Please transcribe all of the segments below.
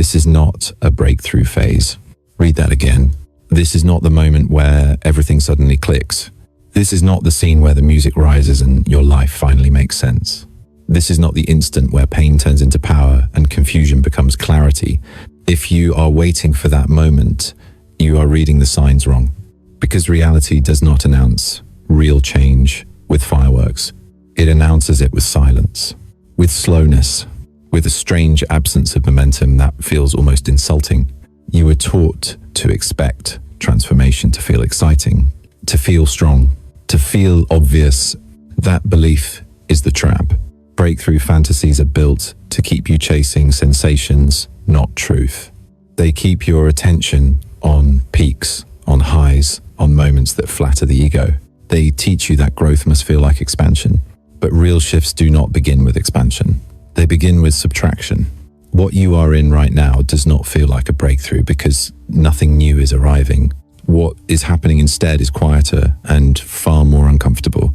This is not a breakthrough phase. Read that again. This is not the moment where everything suddenly clicks. This is not the scene where the music rises and your life finally makes sense. This is not the instant where pain turns into power and confusion becomes clarity. If you are waiting for that moment, you are reading the signs wrong. Because reality does not announce real change with fireworks. It announces it with silence, with slowness, with a strange absence of momentum that feels almost insulting. You were taught to expect transformation to feel exciting, to feel strong, to feel obvious. That belief is the trap. Breakthrough fantasies are built to keep you chasing sensations, not truth. They keep your attention on peaks, on highs, on moments that flatter the ego. They teach you that growth must feel like expansion. But real shifts do not begin with expansion. They begin with subtraction. What you are in right now does not feel like a breakthrough because nothing new is arriving. What is happening instead is quieter and far more uncomfortable.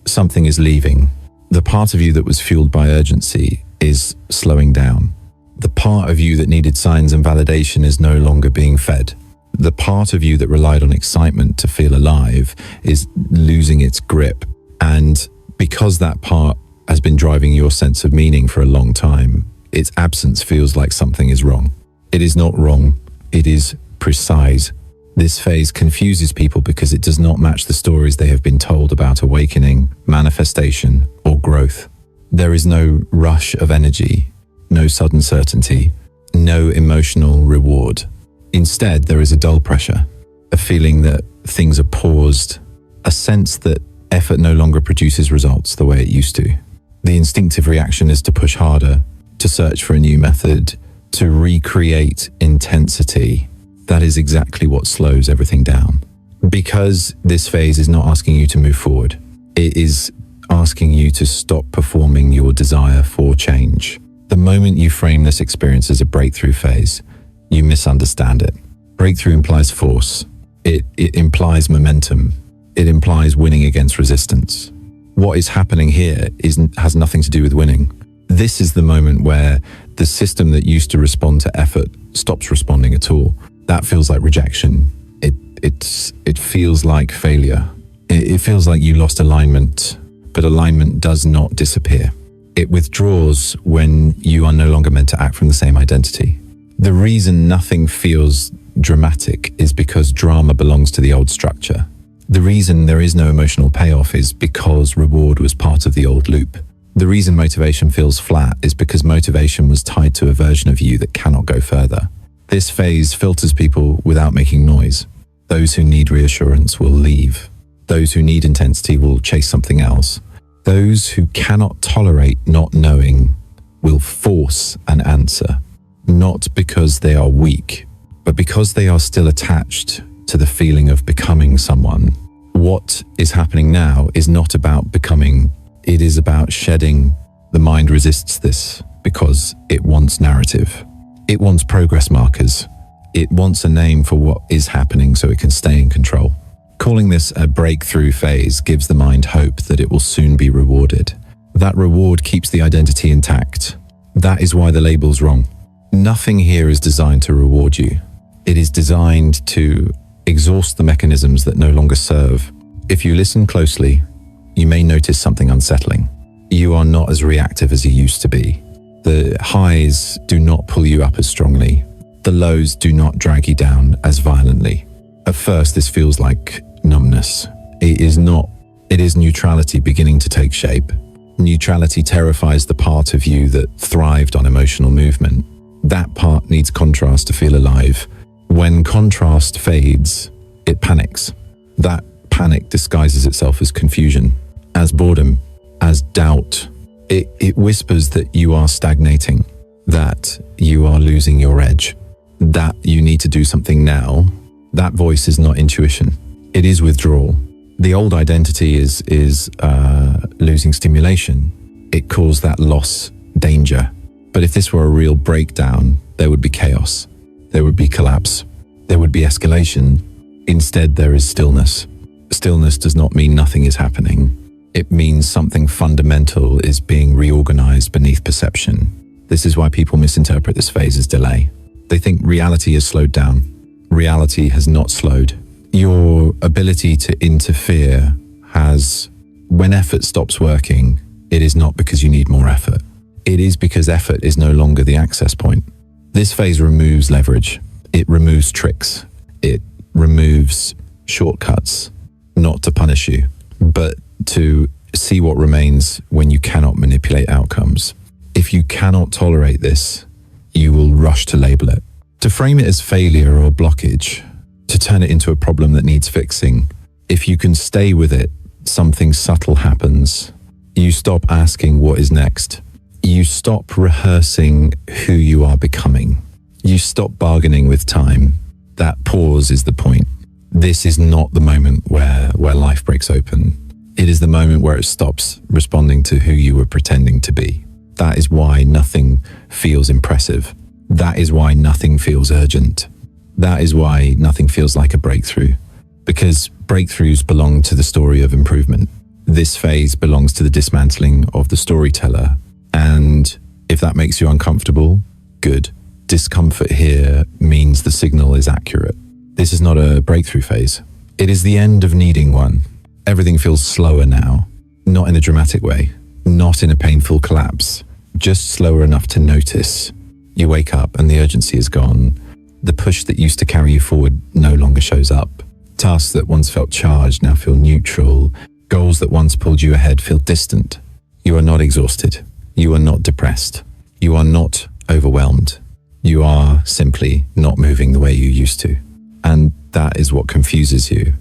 Something is leaving. The part of you that was fueled by urgency is slowing down. The part of you that needed signs and validation is no longer being fed. The part of you that relied on excitement to feel alive is losing its grip. And because that part has been driving your sense of meaning for a long time, its absence feels like something is wrong. It is not wrong. It is precise. This phase confuses people because it does not match the stories they have been told about awakening, manifestation, or growth. There is no rush of energy, no sudden certainty, no emotional reward. Instead, there is a dull pressure, a feeling that things are paused, a sense that effort no longer produces results the way it used to. The instinctive reaction is to push harder, to search for a new method, to recreate intensity. That is exactly what slows everything down. Because this phase is not asking you to move forward. It is asking you to stop performing your desire for change. The moment you frame this experience as a breakthrough phase, you misunderstand it. Breakthrough implies force. It implies momentum. It implies winning against resistance. What is happening here has nothing to do with winning. This is the moment where the system that used to respond to effort stops responding at all. That feels like rejection. It feels like failure. It feels like you lost alignment, but alignment does not disappear. It withdraws when you are no longer meant to act from the same identity. The reason nothing feels dramatic is because drama belongs to the old structure. The reason there is no emotional payoff is because reward was part of the old loop. The reason motivation feels flat is because motivation was tied to a version of you that cannot go further. This phase filters people without making noise. Those who need reassurance will leave. Those who need intensity will chase something else. Those who cannot tolerate not knowing will force an answer, not because they are weak, but because they are still attached to the feeling of becoming someone. What is happening now is not about becoming, it is about shedding. The mind resists this because it wants narrative. It wants progress markers. It wants a name for what is happening so it can stay in control. Calling this a breakthrough phase gives the mind hope that it will soon be rewarded. That reward keeps the identity intact. That is why the label's wrong. Nothing here is designed to reward you. It is designed to exhaust the mechanisms that no longer serve. If you listen closely, you may notice something unsettling. You are not as reactive as you used to be. The highs do not pull you up as strongly. The lows do not drag you down as violently. At first, this feels like numbness. It is not. It is neutrality beginning to take shape. Neutrality terrifies the part of you that thrived on emotional movement. That part needs contrast to feel alive. When contrast fades, it panics. That panic disguises itself as confusion, as boredom, as doubt. It whispers that you are stagnating, that you are losing your edge, that you need to do something now. That voice is not intuition. It is withdrawal. The old identity is losing stimulation. It calls that loss danger. But if this were a real breakdown, there would be chaos. There would be collapse. There would be escalation. Instead, there is stillness. Stillness does not mean nothing is happening. It means something fundamental is being reorganized beneath perception. This is why people misinterpret this phase as delay. They think reality has slowed down. Reality has not slowed. Your ability to interfere has, when effort stops working, it is not because you need more effort. It is because effort is no longer the access point. This phase removes leverage. It removes tricks. It removes shortcuts, not to punish you, but to see what remains when you cannot manipulate outcomes. If you cannot tolerate this, you will rush to label it, to frame it as failure or blockage, to turn it into a problem that needs fixing. If you can stay with it, something subtle happens. You stop asking what is next. You stop rehearsing who you are becoming. You stop bargaining with time. That pause is the point. This is not the moment where life breaks open. It is the moment where it stops responding to who you were pretending to be. That is why nothing feels impressive. That is why nothing feels urgent. That is why nothing feels like a breakthrough. Because breakthroughs belong to the story of improvement. This phase belongs to the dismantling of the storyteller. And if that makes you uncomfortable, good. Discomfort here means the signal is accurate. This is not a breakthrough phase. It is the end of needing one. Everything feels slower now, not in a dramatic way, not in a painful collapse, just slower enough to notice. You wake up and the urgency is gone. The push that used to carry you forward no longer shows up. Tasks that once felt charged now feel neutral. Goals that once pulled you ahead feel distant. You are not exhausted. You are not depressed. You are not overwhelmed. You are simply not moving the way you used to. And that is what confuses you.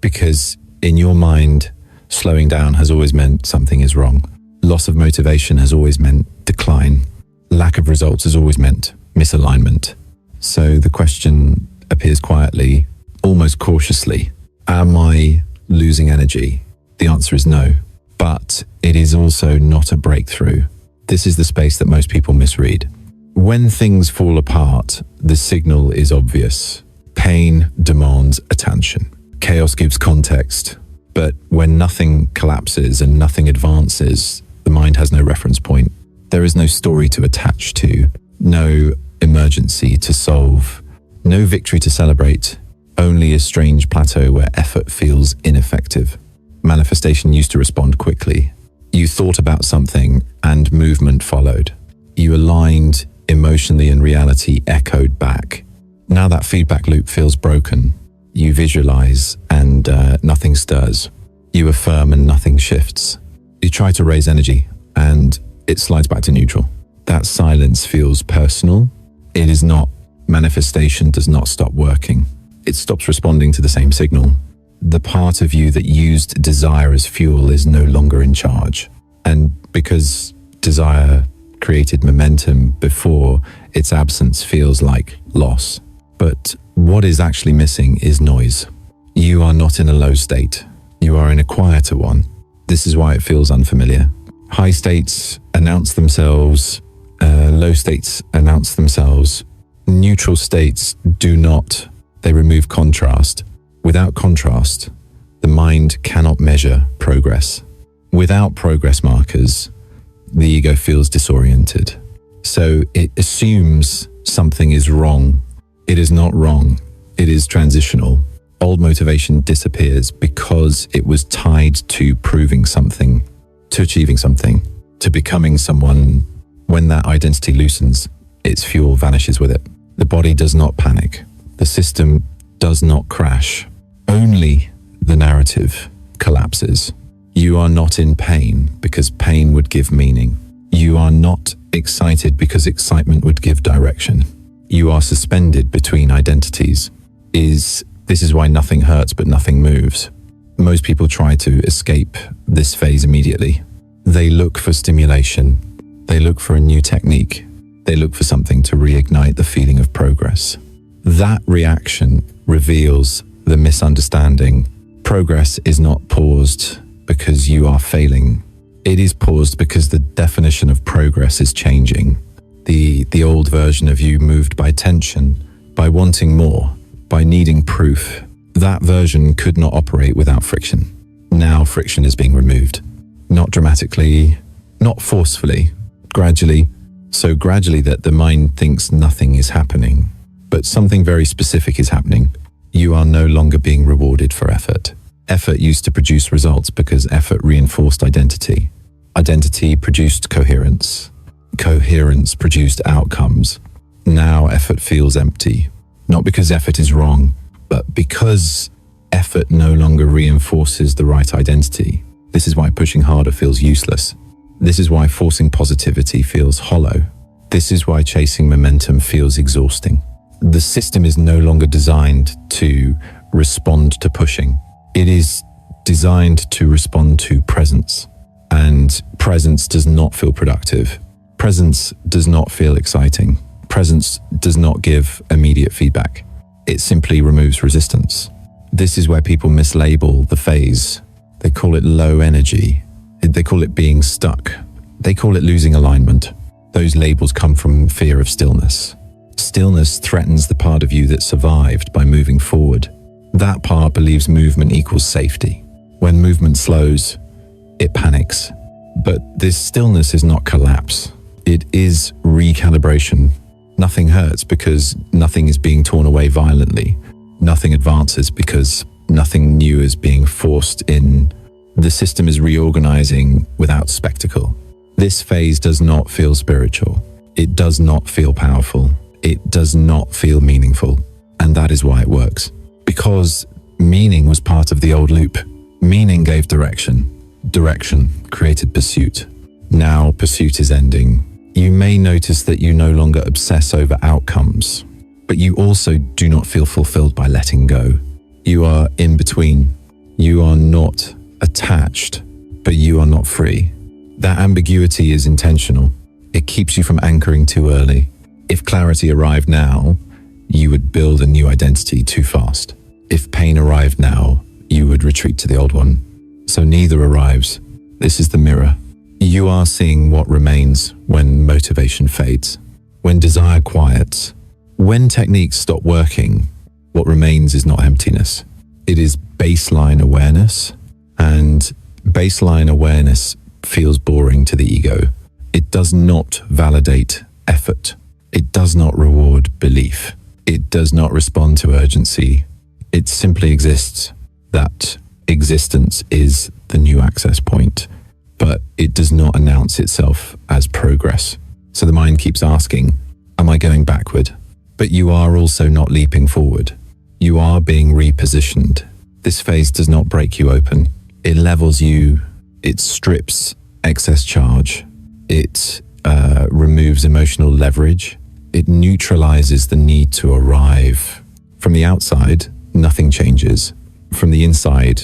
Because in your mind, slowing down has always meant something is wrong. Loss of motivation has always meant decline. Lack of results has always meant misalignment. So the question appears quietly, almost cautiously. Am I losing energy? The answer is no. But it is also not a breakthrough. This is the space that most people misread. When things fall apart, the signal is obvious. Pain demands attention. Chaos gives context. But when nothing collapses and nothing advances, the mind has no reference point. There is no story to attach to, no emergency to solve, no victory to celebrate, only a strange plateau where effort feels ineffective. Manifestation used to respond quickly. You thought about something and movement followed. You aligned emotionally and reality echoed back. Now that feedback loop feels broken. You visualize and nothing stirs. You affirm and nothing shifts. You try to raise energy and it slides back to neutral. That silence feels personal. It is not. Manifestation does not stop working. It stops responding to the same signal. The part of you that used desire as fuel is no longer in charge. And because desire created momentum before, its absence feels like loss. But what is actually missing is noise. You are not in a low state. You are in a quieter one. This is why it feels unfamiliar. High states announce themselves. Low states announce themselves. Neutral states do not. They remove contrast. Without contrast, the mind cannot measure progress. Without progress markers, the ego feels disoriented. So it assumes something is wrong. It is not wrong. It is transitional. Old motivation disappears because it was tied to proving something, to achieving something, to becoming someone. When that identity loosens, its fuel vanishes with it. The body does not panic. The system does not crash. Only the narrative collapses. You are not in pain because pain would give meaning. You are not excited because excitement would give direction. You are suspended between identities. This is why nothing hurts but nothing moves. Most people try to escape this phase immediately. They look for stimulation. They look for a new technique. They look for something to reignite the feeling of progress. That reaction reveals the misunderstanding. Progress is not paused because you are failing. It is paused because the definition of progress is changing. The old version of you moved by tension, by wanting more, by needing proof. That version could not operate without friction. Now friction is being removed. Not dramatically, not forcefully, gradually. So gradually that the mind thinks nothing is happening. But something very specific is happening. You are no longer being rewarded for effort. Effort used to produce results because effort reinforced identity. Identity produced coherence. Coherence produced outcomes. Now effort feels empty. Not because effort is wrong, but because effort no longer reinforces the right identity. This is why pushing harder feels useless. This is why forcing positivity feels hollow. This is why chasing momentum feels exhausting. The system is no longer designed to respond to pushing. It is designed to respond to presence. And presence does not feel productive. Presence does not feel exciting. Presence does not give immediate feedback. It simply removes resistance. This is where people mislabel the phase. They call it low energy. They call it being stuck. They call it losing alignment. Those labels come from fear of stillness. Stillness threatens the part of you that survived by moving forward. That part believes movement equals safety. When movement slows, it panics. But this stillness is not collapse. It is recalibration. Nothing hurts because nothing is being torn away violently. Nothing advances because nothing new is being forced in. The system is reorganizing without spectacle. This phase does not feel spiritual. It does not feel powerful. It does not feel meaningful. And that is why it works. Because meaning was part of the old loop. Meaning gave direction. Direction created pursuit. Now pursuit is ending. You may notice that you no longer obsess over outcomes, but you also do not feel fulfilled by letting go. You are in between. You are not attached, but you are not free. That ambiguity is intentional. It keeps you from anchoring too early. If clarity arrived now, you would build a new identity too fast. If pain arrived now, you would retreat to the old one. So neither arrives. This is the mirror. You are seeing what remains when motivation fades, when desire quiets. When techniques stop working, what remains is not emptiness. It is baseline awareness, and baseline awareness feels boring to the ego. It does not validate effort. It does not reward belief. It does not respond to urgency. It simply exists. That existence is the new access point, but it does not announce itself as progress. So the mind keeps asking, am I going backward? But you are also not leaping forward. You are being repositioned. This phase does not break you open. It levels you. It strips excess charge. It removes emotional leverage. It neutralizes the need to arrive. From the outside, nothing changes. From the inside,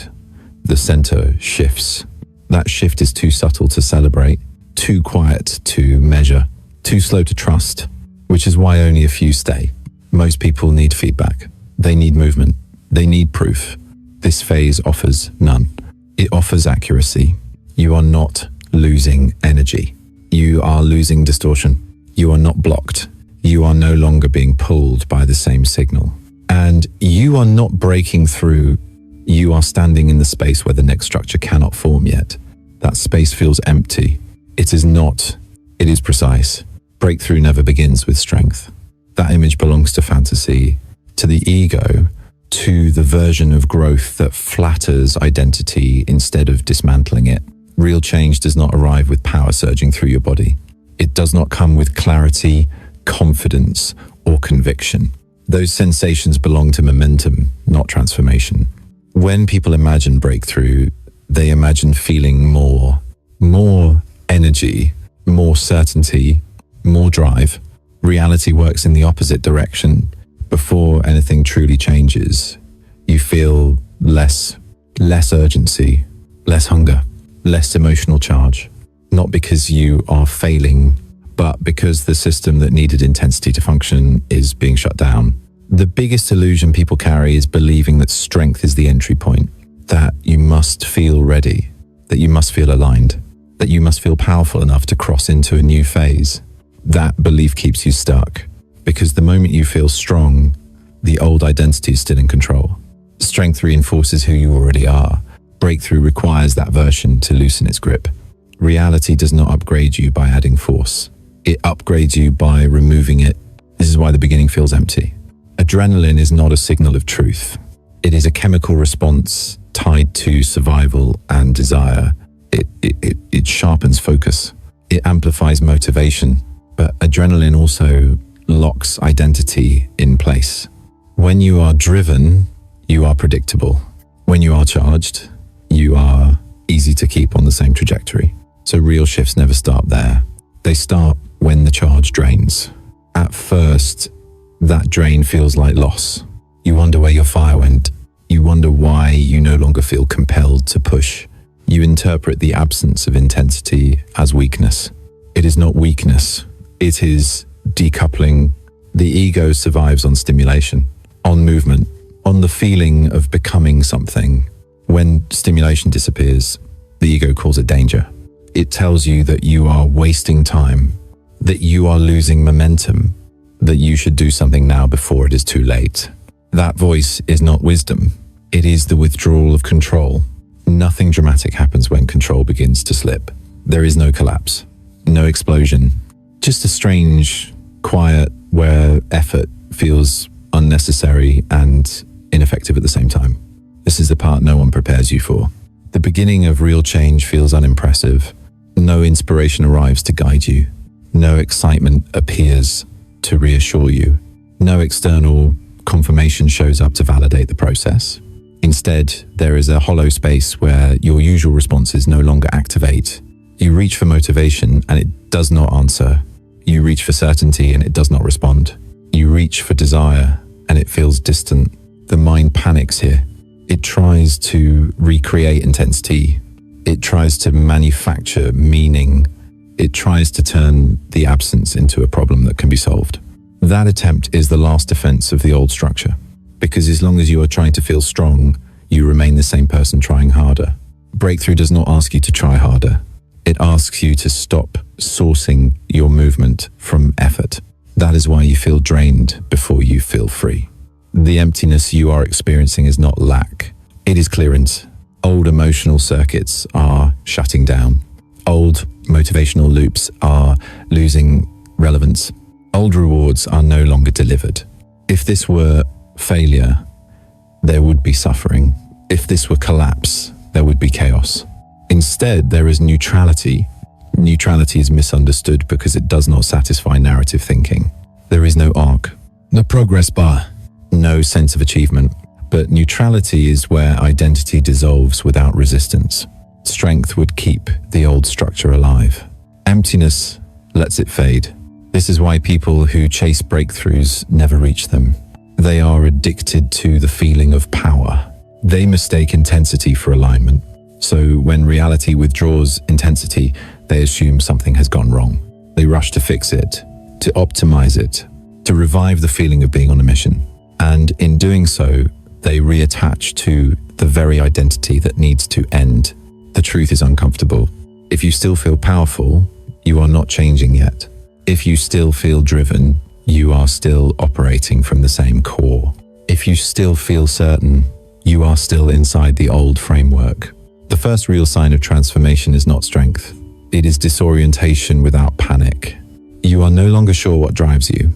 the center shifts. That shift is too subtle to celebrate, too quiet to measure, too slow to trust, which is why only a few stay. Most people need feedback. They need movement. They need proof. This phase offers none. It offers accuracy. You are not losing energy. You are losing distortion. You are not blocked. You are no longer being pulled by the same signal. And you are not breaking through. You are standing in the space where the next structure cannot form yet. That space feels empty. It is not. It is precise. Breakthrough never begins with strength. That image belongs to fantasy, to the ego, to the version of growth that flatters identity instead of dismantling it. Real change does not arrive with power surging through your body. It does not come with clarity, confidence, or conviction. Those sensations belong to momentum, not transformation. When people imagine breakthrough, they imagine feeling more energy, more certainty, more drive. Reality works in the opposite direction. Before anything truly changes, you feel less urgency, less hunger, less emotional charge. Not because you are failing, but because the system that needed intensity to function is being shut down. The biggest illusion people carry is believing that strength is the entry point, that you must feel ready, that you must feel aligned, that you must feel powerful enough to cross into a new phase. That belief keeps you stuck, because the moment you feel strong, the old identity is still in control. Strength reinforces who you already are. Breakthrough requires that version to loosen its grip. Reality does not upgrade you by adding force. It upgrades you by removing it. This is why the beginning feels empty. Adrenaline is not a signal of truth. It is a chemical response tied to survival and desire. It sharpens focus. It amplifies motivation. But adrenaline also locks identity in place. When you are driven, you are predictable. When you are charged, you are easy to keep on the same trajectory. So real shifts never start there. They start when the charge drains. At first, that drain feels like loss. You wonder where your fire went. You wonder why you no longer feel compelled to push. You interpret the absence of intensity as weakness. It is not weakness. It is decoupling. The ego survives on stimulation, on movement, on the feeling of becoming something. When stimulation disappears, the ego calls it danger. It tells you that you are wasting time, that you are losing momentum, that you should do something now before it is too late. That voice is not wisdom. It is the withdrawal of control. Nothing dramatic happens when control begins to slip. There is no collapse, no explosion, just a strange quiet where effort feels unnecessary and ineffective at the same time. This is the part no one prepares you for. The beginning of real change feels unimpressive. No inspiration arrives to guide you. No excitement appears to reassure you. No external confirmation shows up to validate the process. Instead, there is a hollow space where your usual responses no longer activate. You reach for motivation and it does not answer. You reach for certainty and it does not respond. You reach for desire and it feels distant. The mind panics here. It tries to recreate intensity. It tries to manufacture meaning. It tries to turn the absence into a problem that can be solved. That attempt is the last defense of the old structure, because as long as you are trying to feel strong, you remain the same person trying harder. Breakthrough does not ask you to try harder. It asks you to stop sourcing your movement from effort. That is why you feel drained before you feel free. The emptiness you are experiencing is not lack. It is clearance. Old emotional circuits are shutting down. Old motivational loops are losing relevance. Old rewards are no longer delivered. If this were failure, there would be suffering. If this were collapse, there would be chaos. Instead, there is neutrality. Neutrality is misunderstood because it does not satisfy narrative thinking. There is no arc, no progress bar, no sense of achievement. But neutrality is where identity dissolves without resistance. Strength would keep the old structure alive. Emptiness lets it fade. This is why people who chase breakthroughs never reach them. They are addicted to the feeling of power. They mistake intensity for alignment. So when reality withdraws intensity, they assume something has gone wrong. They rush to fix it, to optimize it, to revive the feeling of being on a mission. And in doing so, they reattach to the very identity that needs to end. The truth is uncomfortable. If you still feel powerful, you are not changing yet. If you still feel driven, you are still operating from the same core. If you still feel certain, you are still inside the old framework. The first real sign of transformation is not strength. It is disorientation without panic. You are no longer sure what drives you,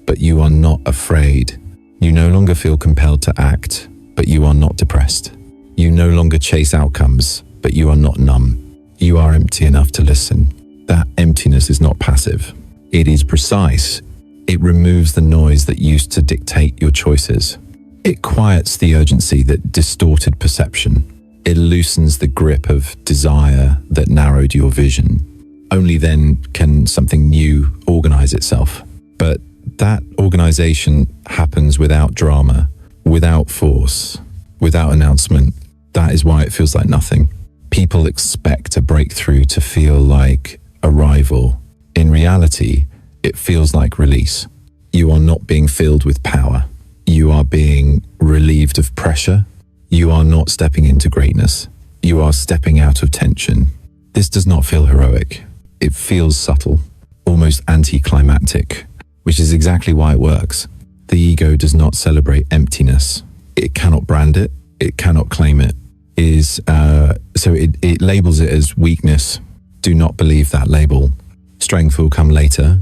but you are not afraid. You no longer feel compelled to act, but you are not depressed. You no longer chase outcomes, but you are not numb. You are empty enough to listen. That emptiness is not passive. It is precise. It removes the noise that used to dictate your choices. It quiets the urgency that distorted perception. It loosens the grip of desire that narrowed your vision. Only then can something new organize itself. But that organization happens without drama, without force, without announcement. That is why it feels like nothing. People expect a breakthrough to feel like arrival. In reality, it feels like release. You are not being filled with power. You are being relieved of pressure. You are not stepping into greatness. You are stepping out of tension. This does not feel heroic. It feels subtle, almost anticlimactic, which is exactly why it works. The ego does not celebrate emptiness. It cannot brand it. It cannot claim it. It labels it as weakness. Do not believe that label. Strength will come later,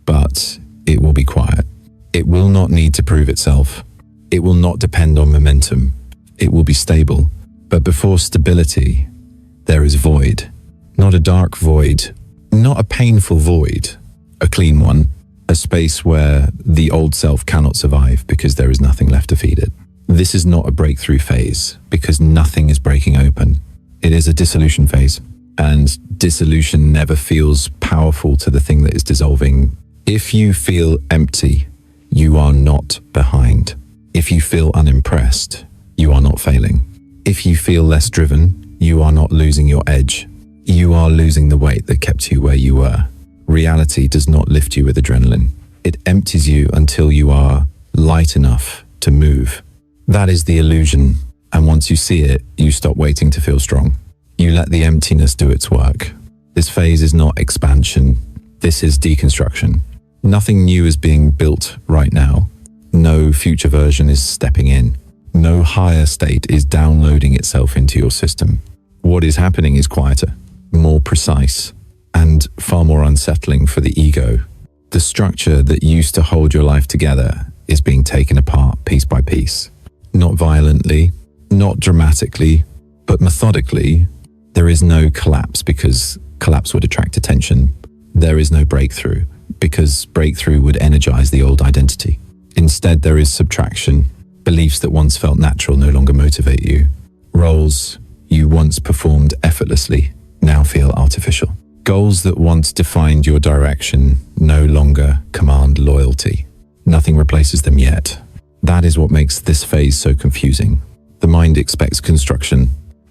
but it will be quiet. It will not need to prove itself. It will not depend on momentum. It will be stable. But before stability, there is void. Not a dark void, not a painful void, a clean one, a space where the old self cannot survive because there is nothing left to feed it. This is not a breakthrough phase because nothing is breaking open. It is a dissolution phase, and dissolution never feels powerful to the thing that is dissolving. If you feel empty, you are not behind. If you feel unimpressed, you are not failing. If you feel less driven, you are not losing your edge. You are losing the weight that kept you where you were. Reality does not lift you with adrenaline. It empties you until you are light enough to move. That is the illusion, and once you see it, you stop waiting to feel strong. You let the emptiness do its work. This phase is not expansion. This is deconstruction. Nothing new is being built right now. No future version is stepping in. No higher state is downloading itself into your system. What is happening is quieter, more precise, and far more unsettling for the ego. The structure that used to hold your life together is being taken apart piece by piece. Not violently, not dramatically, but methodically. There is no collapse because collapse would attract attention. There is no breakthrough because breakthrough would energize the old identity. Instead, there is subtraction. Beliefs that once felt natural no longer motivate you. Roles you once performed effortlessly now feel artificial. Goals that once defined your direction no longer command loyalty. Nothing replaces them yet. That is what makes this phase so confusing. The mind expects construction.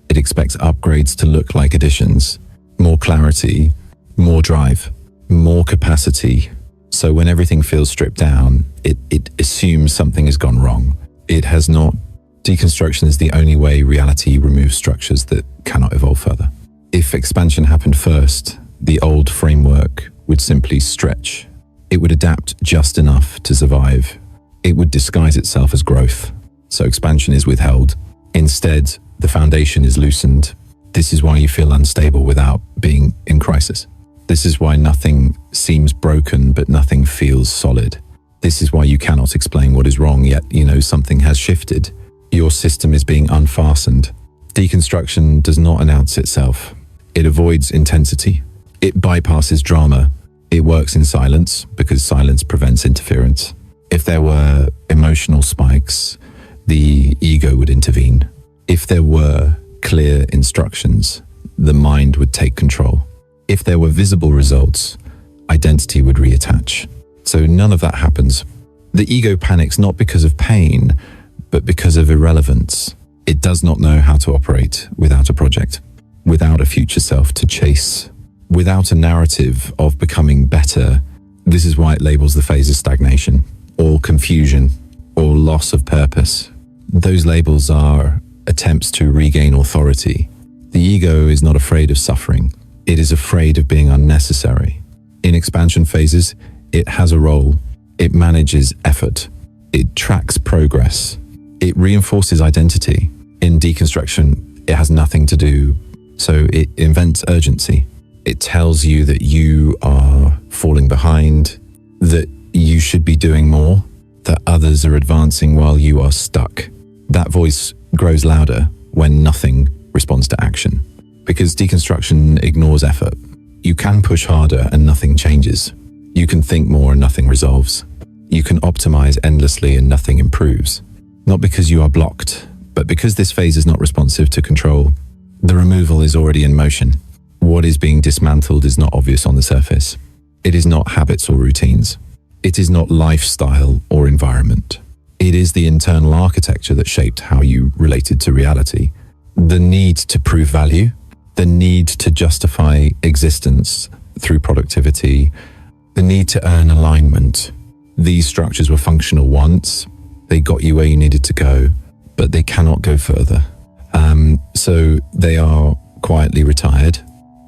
It expects upgrades to look like additions. More clarity, more drive, more capacity. So when everything feels stripped down, it assumes something has gone wrong. It has not. Deconstruction is the only way reality removes structures that cannot evolve further. If expansion happened first, the old framework would simply stretch. It would adapt just enough to survive. It would disguise itself as growth. So expansion is withheld. Instead, the foundation is loosened. This is why you feel unstable without being in crisis. This is why nothing seems broken, but nothing feels solid. This is why you cannot explain what is wrong, yet you know something has shifted. Your system is being unfastened. Deconstruction does not announce itself. It avoids intensity. It bypasses drama. It works in silence because silence prevents interference. If there were emotional spikes, the ego would intervene. If there were clear instructions, the mind would take control. If there were visible results, identity would reattach. So none of that happens. The ego panics not because of pain, but because of irrelevance. It does not know how to operate without a project, without a future self to chase, without a narrative of becoming better. This is why it labels the phase as stagnation, or confusion, or loss of purpose. Those labels are attempts to regain authority. The ego is not afraid of suffering. It is afraid of being unnecessary. In expansion phases, it has a role. It manages effort. It tracks progress. It reinforces identity. In deconstruction, it has nothing to do. So it invents urgency. It tells you that you are falling behind, that you should be doing more, that others are advancing while you are stuck. That voice grows louder when nothing responds to action. Because deconstruction ignores effort. You can push harder and nothing changes. You can think more and nothing resolves. You can optimize endlessly and nothing improves. Not because you are blocked, but because this phase is not responsive to control. The removal is already in motion. What is being dismantled is not obvious on the surface. It is not habits or routines. It is not lifestyle or environment. It is the internal architecture that shaped how you related to reality. The need to prove value, the need to justify existence through productivity, the need to earn alignment. These structures were functional once. They got you where you needed to go, but they cannot go further. So they are quietly retired.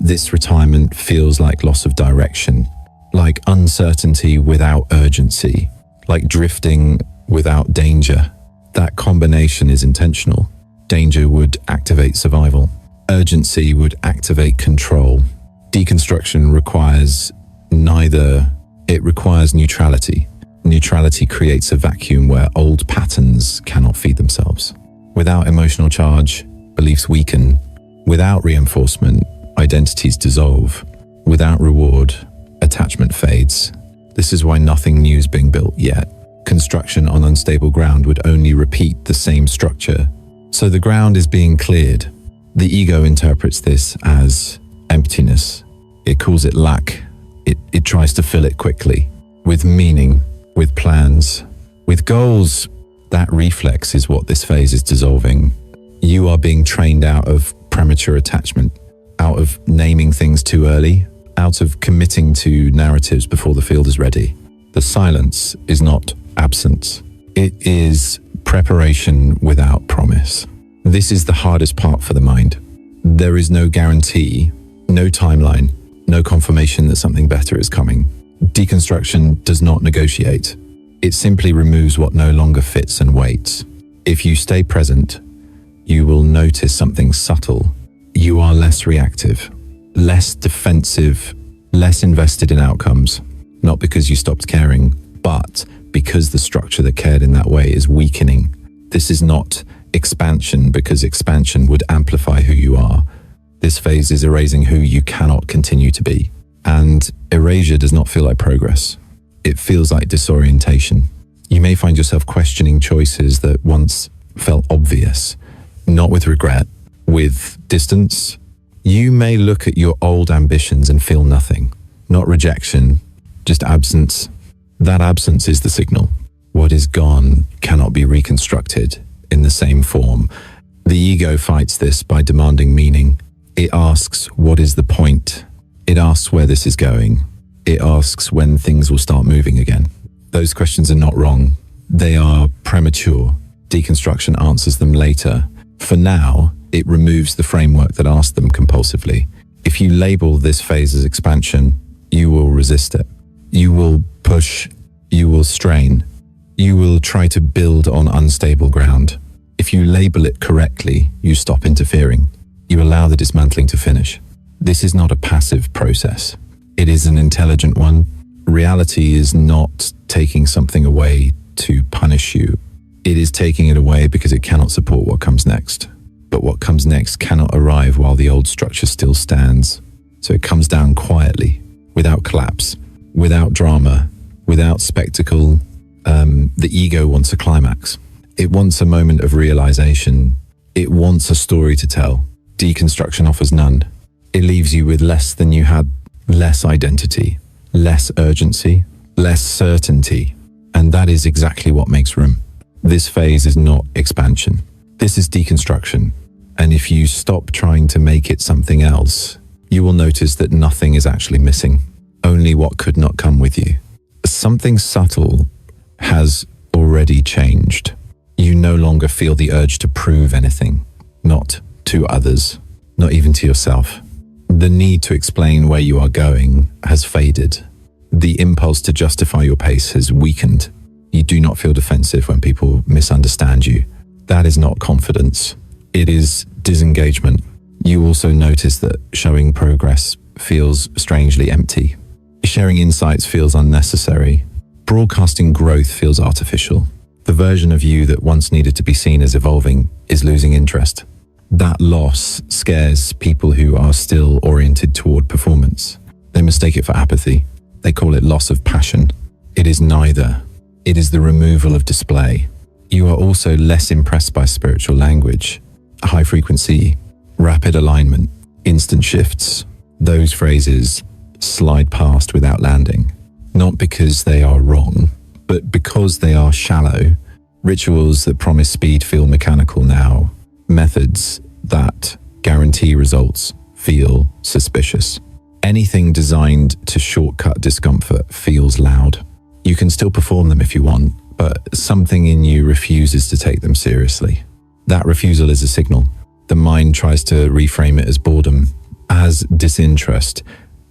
This retirement feels like loss of direction, like uncertainty without urgency, like drifting without danger. That combination is intentional. Danger would activate survival. Urgency would activate control. Deconstruction requires neither. It requires neutrality. Neutrality creates a vacuum where old patterns cannot feed themselves. Without emotional charge, beliefs weaken. Without reinforcement, identities dissolve. Without reward, attachment fades. This is why nothing new is being built yet. Construction on unstable ground would only repeat the same structure. So the ground is being cleared. The ego interprets this as emptiness. It calls it lack. It tries to fill it quickly, with meaning, with plans, with goals. That reflex is what this phase is dissolving. You are being trained out of premature attachment, out of naming things too early, out of committing to narratives before the field is ready. The silence is not absence. It is preparation without promise. This is the hardest part for the mind. There is no guarantee, no timeline, no confirmation that something better is coming. Deconstruction does not negotiate. It simply removes what no longer fits and waits. If you stay present, you will notice something subtle. You are less reactive, less defensive, less invested in outcomes, not because you stopped caring, but because the structure that cared in that way is weakening. This is not expansion, because expansion would amplify who you are. This phase is erasing who you cannot continue to be. And erasure does not feel like progress. It feels like disorientation. You may find yourself questioning choices that once felt obvious, not with regret, with distance. You may look at your old ambitions and feel nothing, not rejection, just absence. That absence is the signal. What is gone cannot be reconstructed in the same form. The ego fights this by demanding meaning. It asks, what is the point? It asks where this is going. It asks when things will start moving again. Those questions are not wrong. They are premature. Deconstruction answers them later. For now, it removes the framework that asked them compulsively. If you label this phase as expansion, you will resist it. You will push. You will strain. You will try to build on unstable ground. If you label it correctly, you stop interfering. You allow the dismantling to finish. This is not a passive process. It is an intelligent one. Reality is not taking something away to punish you. It is taking it away because it cannot support what comes next. But what comes next cannot arrive while the old structure still stands. So it comes down quietly, without collapse, without drama, without spectacle. The ego wants a climax. It wants a moment of realization. It wants a story to tell. Deconstruction offers none. It leaves you with less than you had, less identity, less urgency, less certainty. And that is exactly what makes room. This phase is not expansion. This is deconstruction. And if you stop trying to make it something else, you will notice that nothing is actually missing, only what could not come with you. Something subtle has already changed. You no longer feel the urge to prove anything, not to others, not even to yourself. The need to explain where you are going has faded. The impulse to justify your pace has weakened. You do not feel defensive when people misunderstand you. That is not confidence. It is disengagement. You also notice that showing progress feels strangely empty. Sharing insights feels unnecessary. Broadcasting growth feels artificial. The version of you that once needed to be seen as evolving is losing interest. That loss scares people who are still oriented toward performance. They mistake it for apathy. They call it loss of passion. It is neither. It is the removal of display. You are also less impressed by spiritual language, high frequency, rapid alignment, instant shifts. Those phrases slide past without landing, not because they are wrong, but because they are shallow. Rituals that promise speed feel mechanical now. Methods that guarantee results feel suspicious. Anything designed to shortcut discomfort feels loud. You can still perform them if you want, but something in you refuses to take them seriously. That refusal is a signal. The mind tries to reframe it as boredom, as disinterest,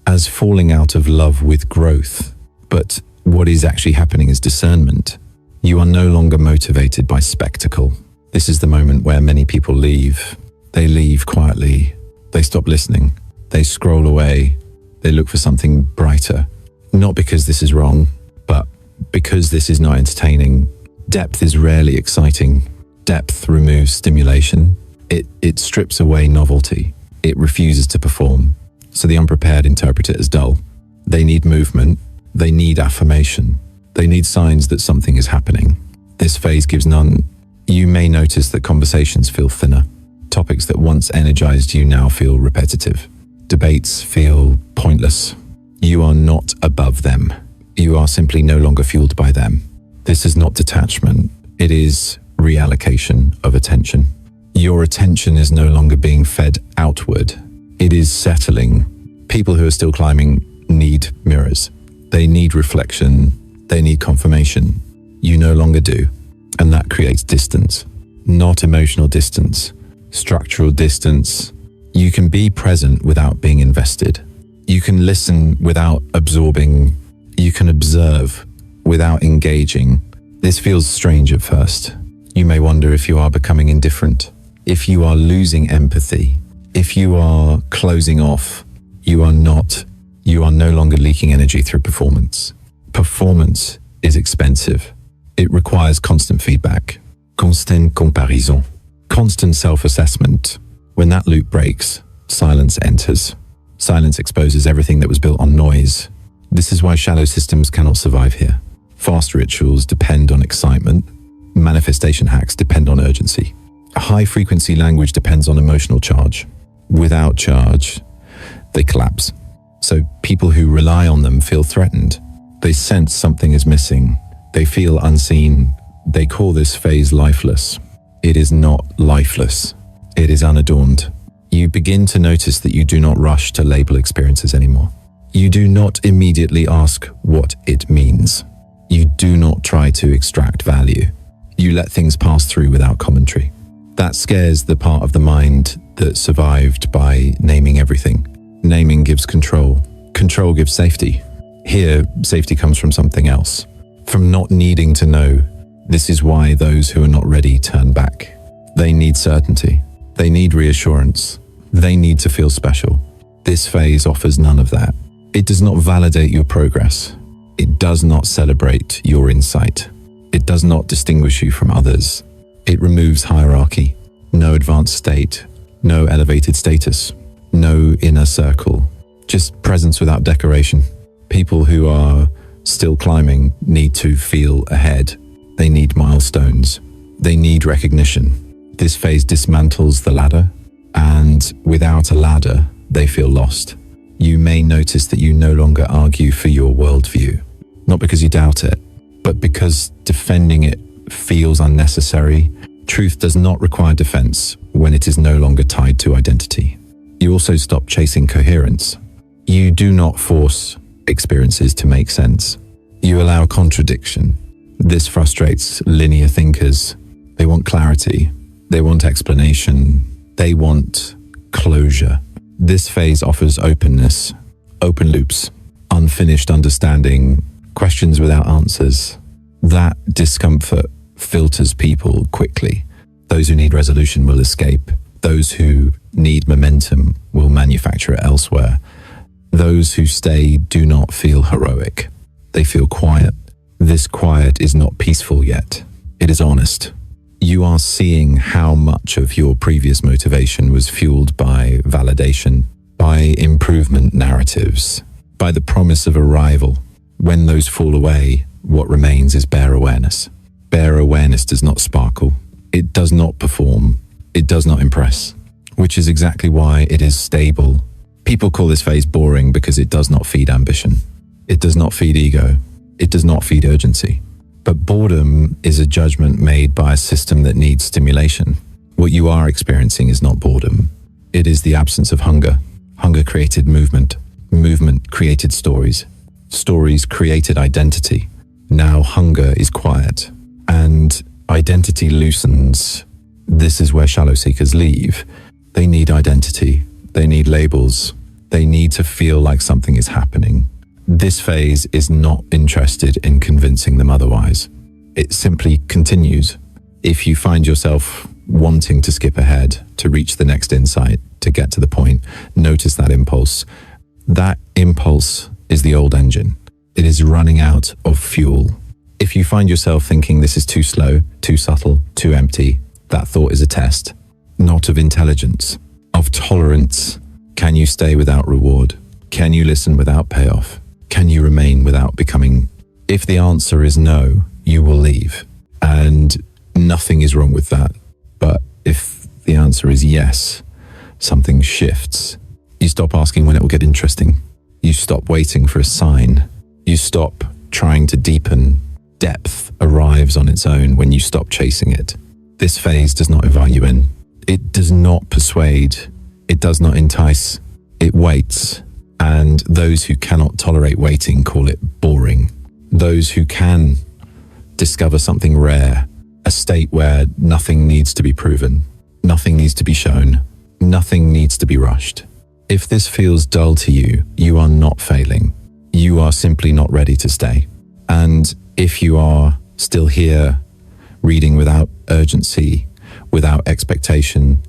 as falling out of love with growth. But what is actually happening is discernment. You are no longer motivated by spectacle. This is the moment where many people leave. They leave quietly. They stop listening. They scroll away. They look for something brighter. Not because this is wrong, but because this is not entertaining. Depth is rarely exciting. Depth removes stimulation. It strips away novelty. It refuses to perform. So the unprepared interpret it as dull. They need movement. They need affirmation. They need signs that something is happening. This phase gives none. You may notice that conversations feel thinner. Topics that once energized you now feel repetitive. Debates feel pointless. You are not above them. You are simply no longer fueled by them. This is not detachment. It is reallocation of attention. Your attention is no longer being fed outward. It is settling. People who are still climbing need mirrors. They need reflection. They need confirmation. You no longer do. And that creates distance. Not emotional distance. Structural distance. You can be present without being invested. You can listen without absorbing. You can observe without engaging. This feels strange at first. You may wonder if you are becoming indifferent, if you are losing empathy, if you are closing off. You are not. You are no longer leaking energy through performance. Performance is expensive. It requires constant feedback, constant comparaison, constant self-assessment. When that loop breaks, silence enters. Silence exposes everything that was built on noise. This is why shallow systems cannot survive here. Fast rituals depend on excitement. Manifestation hacks depend on urgency. High-frequency language depends on emotional charge. Without charge, they collapse. So people who rely on them feel threatened. They sense something is missing. They feel unseen. They call this phase lifeless. It is not lifeless. It is unadorned. You begin to notice that you do not rush to label experiences anymore. You do not immediately ask what it means. You do not try to extract value. You let things pass through without commentary. That scares the part of the mind that survived by naming everything. Naming gives control. Control gives safety. Here, safety comes from something else. From not needing to know. This is why those who are not ready turn back. They need certainty. They need reassurance. They need to feel special. This phase offers none of that. It does not validate your progress. It does not celebrate your insight. It does not distinguish you from others. It removes hierarchy. No advanced state. No elevated status. No inner circle. Just presence without decoration. People who are still climbing need to feel ahead. They need milestones. They need recognition. This phase dismantles the ladder, and without a ladder, they feel lost. You may notice that you no longer argue for your worldview, not because you doubt it, but because defending it feels unnecessary. Truth does not require defense when it is no longer tied to identity. You also stop chasing coherence. You do not force experiences to make sense. You allow contradiction. This frustrates linear thinkers. They want clarity. They want explanation. They want closure. This phase offers openness, open loops, unfinished understanding, questions without answers. That discomfort filters people quickly. Those who need resolution will escape. Those who need momentum will manufacture it elsewhere. Those who stay do not feel heroic. They feel quiet. This quiet is not peaceful yet. It is honest. You are seeing how much of your previous motivation was fueled by validation, by improvement narratives, by the promise of arrival. When those fall away, what remains is bare awareness. Bare awareness does not sparkle. It does not perform. It does not impress, which is exactly why it is stable. People call this phase boring because it does not feed ambition. It does not feed ego. It does not feed urgency. But boredom is a judgment made by a system that needs stimulation. What you are experiencing is not boredom. It is the absence of hunger. Hunger created movement. Movement created stories. Stories created identity. Now hunger is quiet, and identity loosens. This is where shallow seekers leave. They need identity. They need labels. They need to feel like something is happening. This phase is not interested in convincing them otherwise. It simply continues. If you find yourself wanting to skip ahead, to reach the next insight, to get to the point, notice that impulse. That impulse is the old engine. It is running out of fuel. If you find yourself thinking this is too slow, too subtle, too empty, that thought is a test, not of intelligence, of tolerance. Can you stay without reward? Can you listen without payoff? Can you remain without becoming? If the answer is no, you will leave. And nothing is wrong with that. But if the answer is yes, something shifts. You stop asking when it will get interesting. You stop waiting for a sign. You stop trying to deepen. Depth arrives on its own when you stop chasing it. This phase does not invite you in. It does not persuade. It does not entice. It waits. And those who cannot tolerate waiting call it boring. Those who can discover something rare, a state where nothing needs to be proven, nothing needs to be shown, nothing needs to be rushed. If this feels dull to you, you are not failing. You are simply not ready to stay. And if you are still here, reading without urgency, without expectation,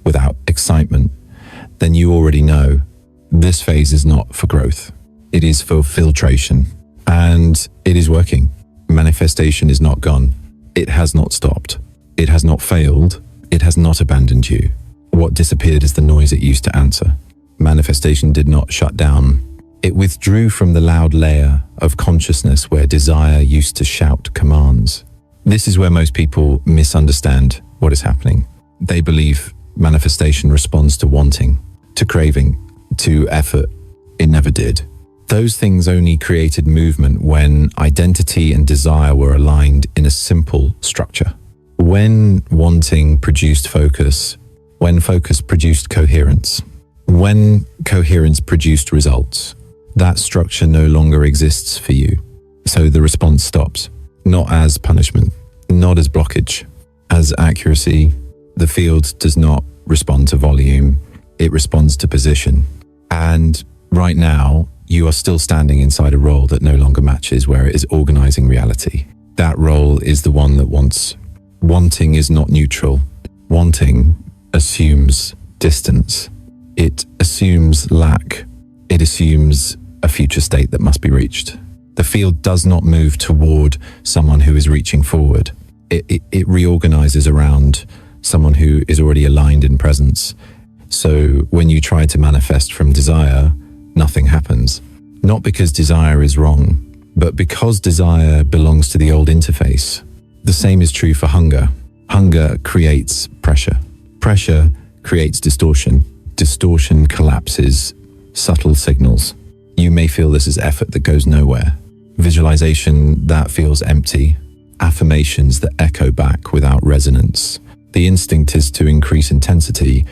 without excitement, then you already know this phase is not for growth. It is for filtration. And it is working. Manifestation is not gone. It has not stopped. It has not failed. It has not abandoned you. What disappeared is the noise it used to answer. Manifestation did not shut down. It withdrew from the loud layer of consciousness where desire used to shout commands. This is where most people misunderstand what is happening. They believe manifestation responds to wanting, to craving, to effort. It never did. Those things only created movement when identity and desire were aligned in a simple structure. When wanting produced focus, when focus produced coherence, when coherence produced results, that structure no longer exists for you. So the response stops, not as punishment, not as blockage, as accuracy. The field does not respond to volume, it responds to position. And right now, you are still standing inside a role that no longer matches where it is organizing reality. That role is the one that wants. Wanting is not neutral. Wanting assumes distance. It assumes lack. It assumes a future state that must be reached. The field does not move toward someone who is reaching forward. It reorganizes around someone who is already aligned in presence. So when you try to manifest from desire, nothing happens. Not because desire is wrong, but because desire belongs to the old interface. The same is true for hunger. Hunger creates pressure. Pressure creates distortion. Distortion collapses subtle signals. You may feel this is effort that goes nowhere. Visualization that feels empty. Affirmations that echo back without resonance. The instinct is to increase intensity,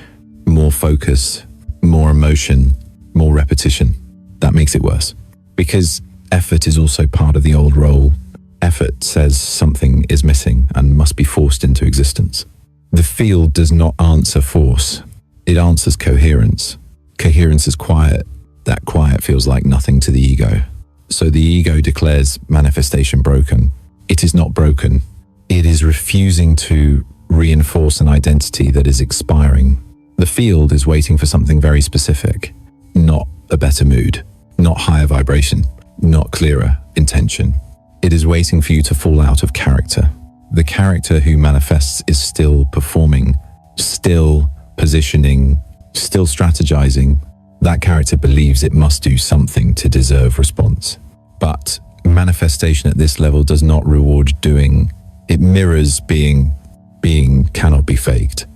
more focus, more emotion, more repetition. That makes it worse. Because effort is also part of the old role. Effort says something is missing and must be forced into existence. The field does not answer force. It answers coherence. Coherence is quiet. That quiet feels like nothing to the ego. So the ego declares manifestation broken. It is not broken. It is refusing to reinforce an identity that is expiring. The field is waiting for something very specific, not a better mood, not higher vibration, not clearer intention. It is waiting for you to fall out of character. The character who manifests is still performing, still positioning, still strategizing. That character believes it must do something to deserve response. But manifestation at this level does not reward doing. It mirrors being. Being cannot be faked.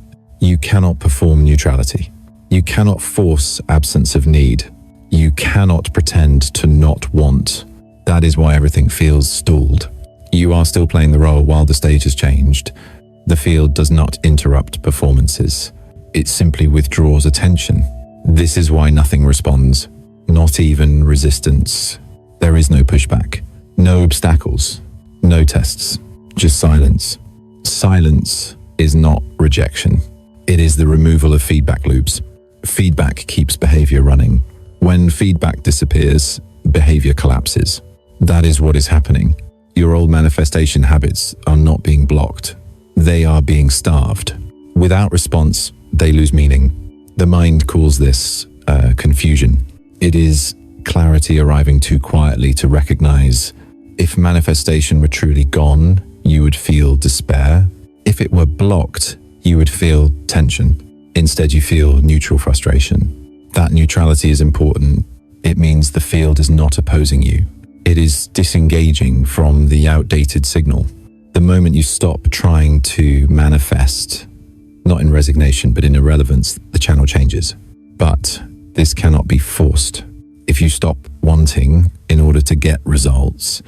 You cannot perform neutrality. You cannot force absence of need. You cannot pretend to not want. That is why everything feels stalled. You are still playing the role while the stage has changed. The field does not interrupt performances. It simply withdraws attention. This is why nothing responds, not even resistance. There is no pushback, no obstacles, no tests, just silence. Silence is not rejection. It is the removal of feedback loops. Feedback keeps behavior running. When feedback disappears, behavior collapses. That is what is happening. Your old manifestation habits are not being blocked. They are being starved. Without response, they lose meaning. The mind calls this confusion. It is clarity arriving too quietly to recognize If manifestation were truly gone, you would feel despair. If it were blocked, you would feel tension. Instead, you feel neutral frustration. That neutrality is important. It means the field is not opposing you. It is disengaging from the outdated signal. The moment you stop trying to manifest, not in resignation, but in irrelevance, the channel changes. But this cannot be forced. If you stop wanting in order to get results,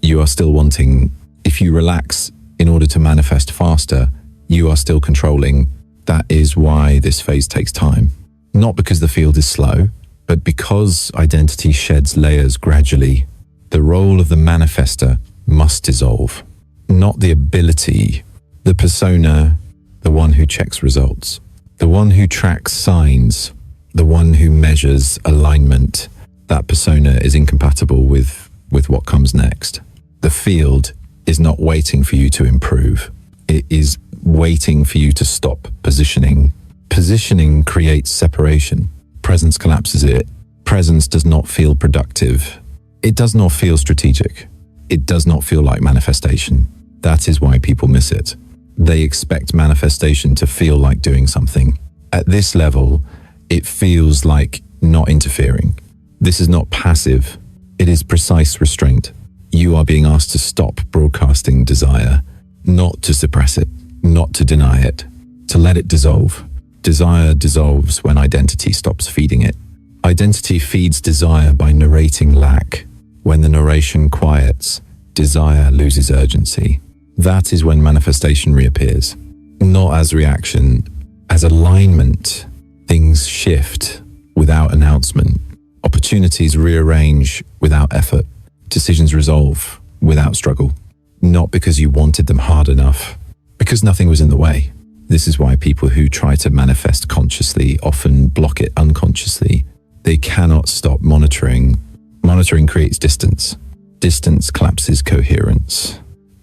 you are still wanting. If you relax in order to manifest faster, you are still controlling. That is why this phase takes time. Not because the field is slow, but because identity sheds layers gradually. The role of the manifester must dissolve. Not the ability, the persona, the one who checks results, the one who tracks signs, the one who measures alignment. That persona is incompatible with what comes next. The field is not waiting for you to improve. It is waiting for you to stop positioning. Positioning creates separation. Presence collapses it. Presence does not feel productive. It does not feel strategic. It does not feel like manifestation. That is why people miss it. They expect manifestation to feel like doing something. At this level, it feels like not interfering. This is not passive. It is precise restraint. You are being asked to stop broadcasting desire, not to suppress it, not to deny it, to let it dissolve. Desire dissolves when identity stops feeding it. Identity feeds desire by narrating lack. When the narration quiets, desire loses urgency. That is when manifestation reappears. Not as reaction, as alignment. Things shift without announcement. Opportunities rearrange without effort. Decisions resolve without struggle. Not because you wanted them hard enough, because nothing was in the way. This is why people who try to manifest consciously often block it unconsciously. They cannot stop monitoring. Monitoring creates distance. Distance collapses coherence.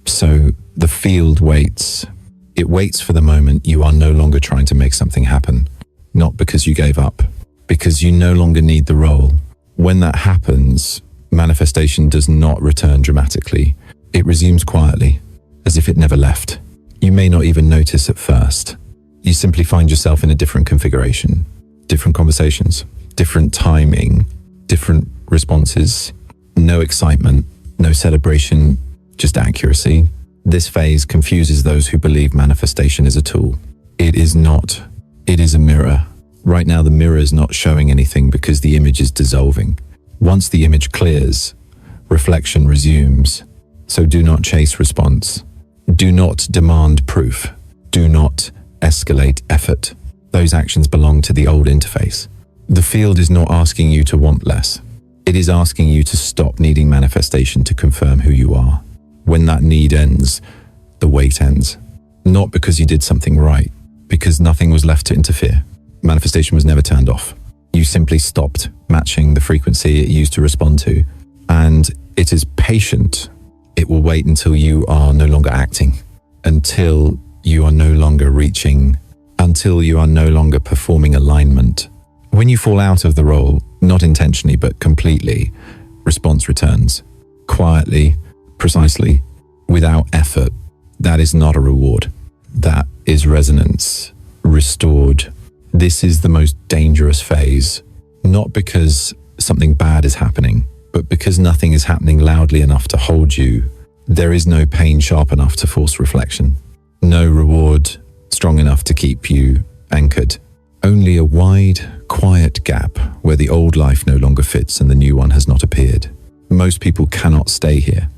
So the field waits. It waits for the moment you are no longer trying to make something happen. Not because you gave up, because you no longer need the role. When that happens, manifestation does not return dramatically. It resumes quietly, as if it never left. You may not even notice at first. You simply find yourself in a different configuration, different conversations, different timing, different responses, no excitement, no celebration, just accuracy. This phase confuses those who believe manifestation is a tool. It is not. It is a mirror. Right now, the mirror is not showing anything because the image is dissolving. Once the image clears, reflection resumes. So do not chase response. Do not demand proof. Do not escalate effort. Those actions belong to the old interface. The field is not asking you to want less. It is asking you to stop needing manifestation to confirm who you are. When that need ends, the wait ends. Not because you did something right, because nothing was left to interfere. Manifestation was never turned off. You simply stopped matching the frequency it used to respond to. And it is patient. It will wait until you are no longer acting, until you are no longer reaching, until you are no longer performing alignment. When you fall out of the role, not intentionally but completely, response returns. Quietly, precisely, without effort. That is not a reward. That is resonance, restored. This is the most dangerous phase, not because something bad is happening, but because nothing is happening loudly enough to hold you. There is no pain sharp enough to force reflection. No reward strong enough to keep you anchored. Only a wide, quiet gap where the old life no longer fits and the new one has not appeared. Most people cannot stay here,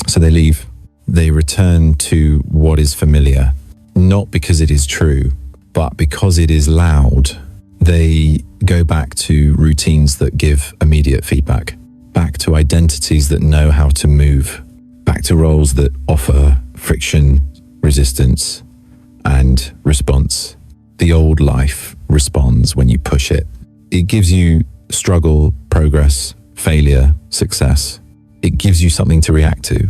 so they leave. They return to what is familiar, not because it is true, but because it is loud. They go back to routines that give immediate feedback, back to identities that know how to move, back to roles that offer friction, resistance, and response. The old life responds when you push it. It gives you struggle, progress, failure, success. It gives you something to react to.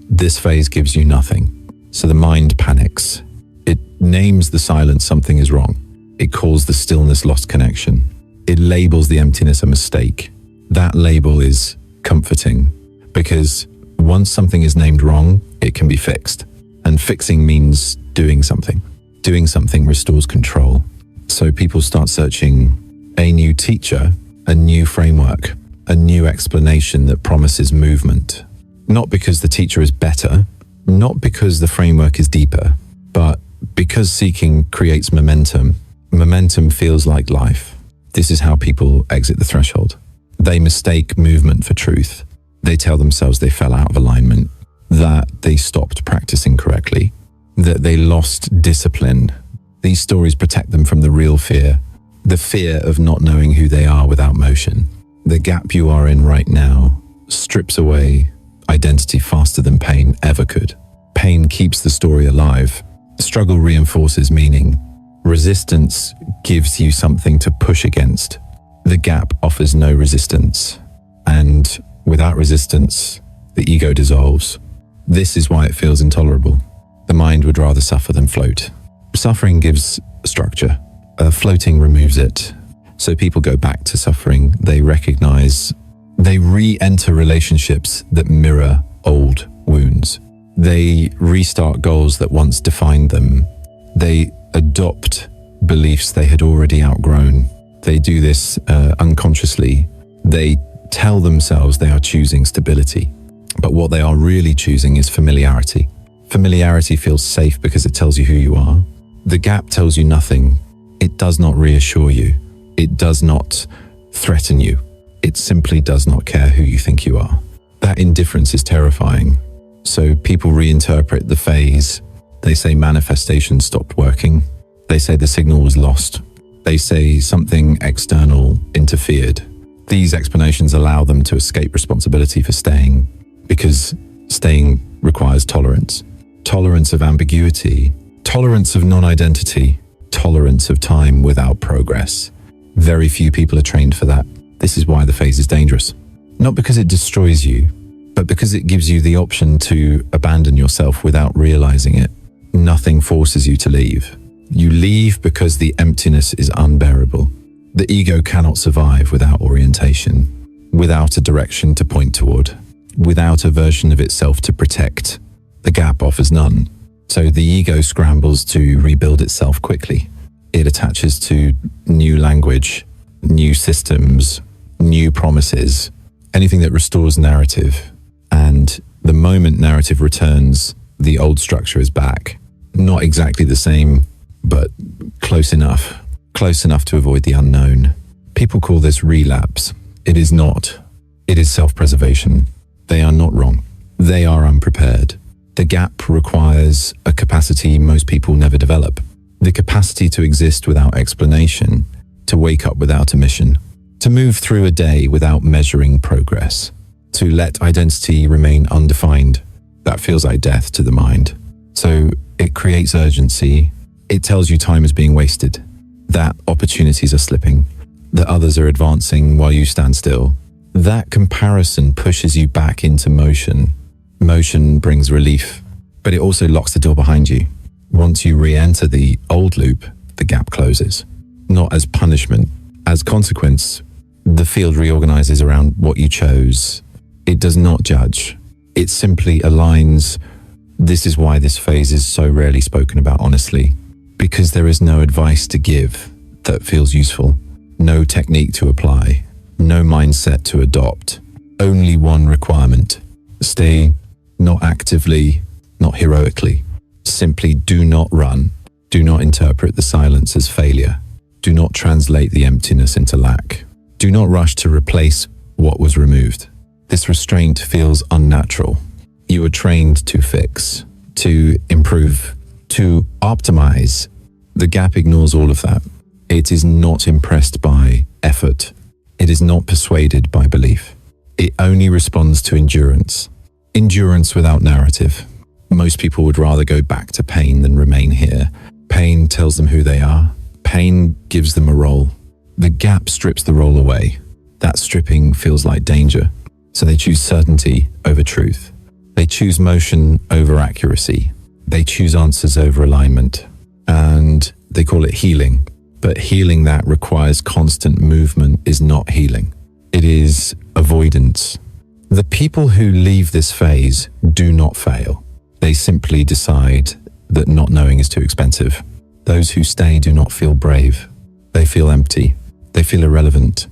This phase gives you nothing. So the mind panics. It names the silence something is wrong. It calls the stillness lost connection. It labels the emptiness a mistake. That label is comforting because Once something is named wrong, it can be fixed. And fixing means doing something. Doing something restores control. So people start searching a new teacher, a new framework, a new explanation that promises movement. Not because the teacher is better, not because the framework is deeper, but because seeking creates momentum. Momentum feels like life. This is how people exit the threshold. They mistake movement for truth. They tell themselves they fell out of alignment, that they stopped practicing correctly, that they lost discipline. These stories protect them from the real fear, the fear of not knowing who they are without motion. The gap you are in right now strips away identity faster than pain ever could. Pain keeps the story alive. Struggle reinforces meaning. Resistance gives you something to push against. The gap offers no resistance. And without resistance, the ego dissolves. This is why it feels intolerable. The mind would rather suffer than float. Suffering gives structure. Floating removes it. So people go back to suffering. They recognize, they re-enter relationships that mirror old wounds. They restart goals that once defined them. They adopt beliefs they had already outgrown. They do this unconsciously. They tell themselves they are choosing stability. But what they are really choosing is familiarity. Familiarity feels safe because it tells you who you are. The gap tells you nothing. It does not reassure you. It does not threaten you. It simply does not care who you think you are. That indifference is terrifying. So people reinterpret the phase. They say manifestation stopped working. They say the signal was lost. They say something external interfered. These explanations allow them to escape responsibility for staying, because staying requires tolerance. Tolerance of ambiguity, tolerance of non-identity, tolerance of time without progress. Very few people are trained for that. This is why the phase is dangerous. Not because it destroys you, but because it gives you the option to abandon yourself without realizing it. Nothing forces you to leave. You leave because the emptiness is unbearable. The ego cannot survive without orientation, without a direction to point toward, without a version of itself to protect. The gap offers none. So the ego scrambles to rebuild itself quickly. It attaches to new language, new systems, new promises, anything that restores narrative. And the moment narrative returns, the old structure is back. Not exactly the same, but close enough to avoid the unknown. People call this relapse. It is not. It is self-preservation. They are not wrong. They are unprepared. The gap requires a capacity most people never develop. The capacity to exist without explanation, to wake up without a mission, to move through a day without measuring progress, to let identity remain undefined. That feels like death to the mind. So it creates urgency. It tells you time is being wasted, that opportunities are slipping, that others are advancing while you stand still. That comparison pushes you back into motion. Motion brings relief, but it also locks the door behind you. Once you re-enter the old loop, the gap closes. Not as punishment, as consequence. The field reorganizes around what you chose. It does not judge. It simply aligns. This is why this phase is so rarely spoken about honestly, because there is no advice to give that feels useful, no technique to apply, no mindset to adopt, only one requirement. Stay, not actively, not heroically. Simply do not run. Do not interpret the silence as failure. Do not translate the emptiness into lack. Do not rush to replace what was removed. This restraint feels unnatural. You were trained to fix, to improve, to optimize. The gap ignores all of that. It is not impressed by effort. It is not persuaded by belief. It only responds to endurance. Endurance without narrative. Most people would rather go back to pain than remain here. Pain tells them who they are. Pain gives them a role. The gap strips the role away. That stripping feels like danger. So they choose certainty over truth. They choose motion over accuracy. They choose answers over alignment. And they call it healing. But healing that requires constant movement is not healing. It is avoidance. The people who leave this phase do not fail. They simply decide that not knowing is too expensive. Those who stay do not feel brave. They feel empty. They feel irrelevant.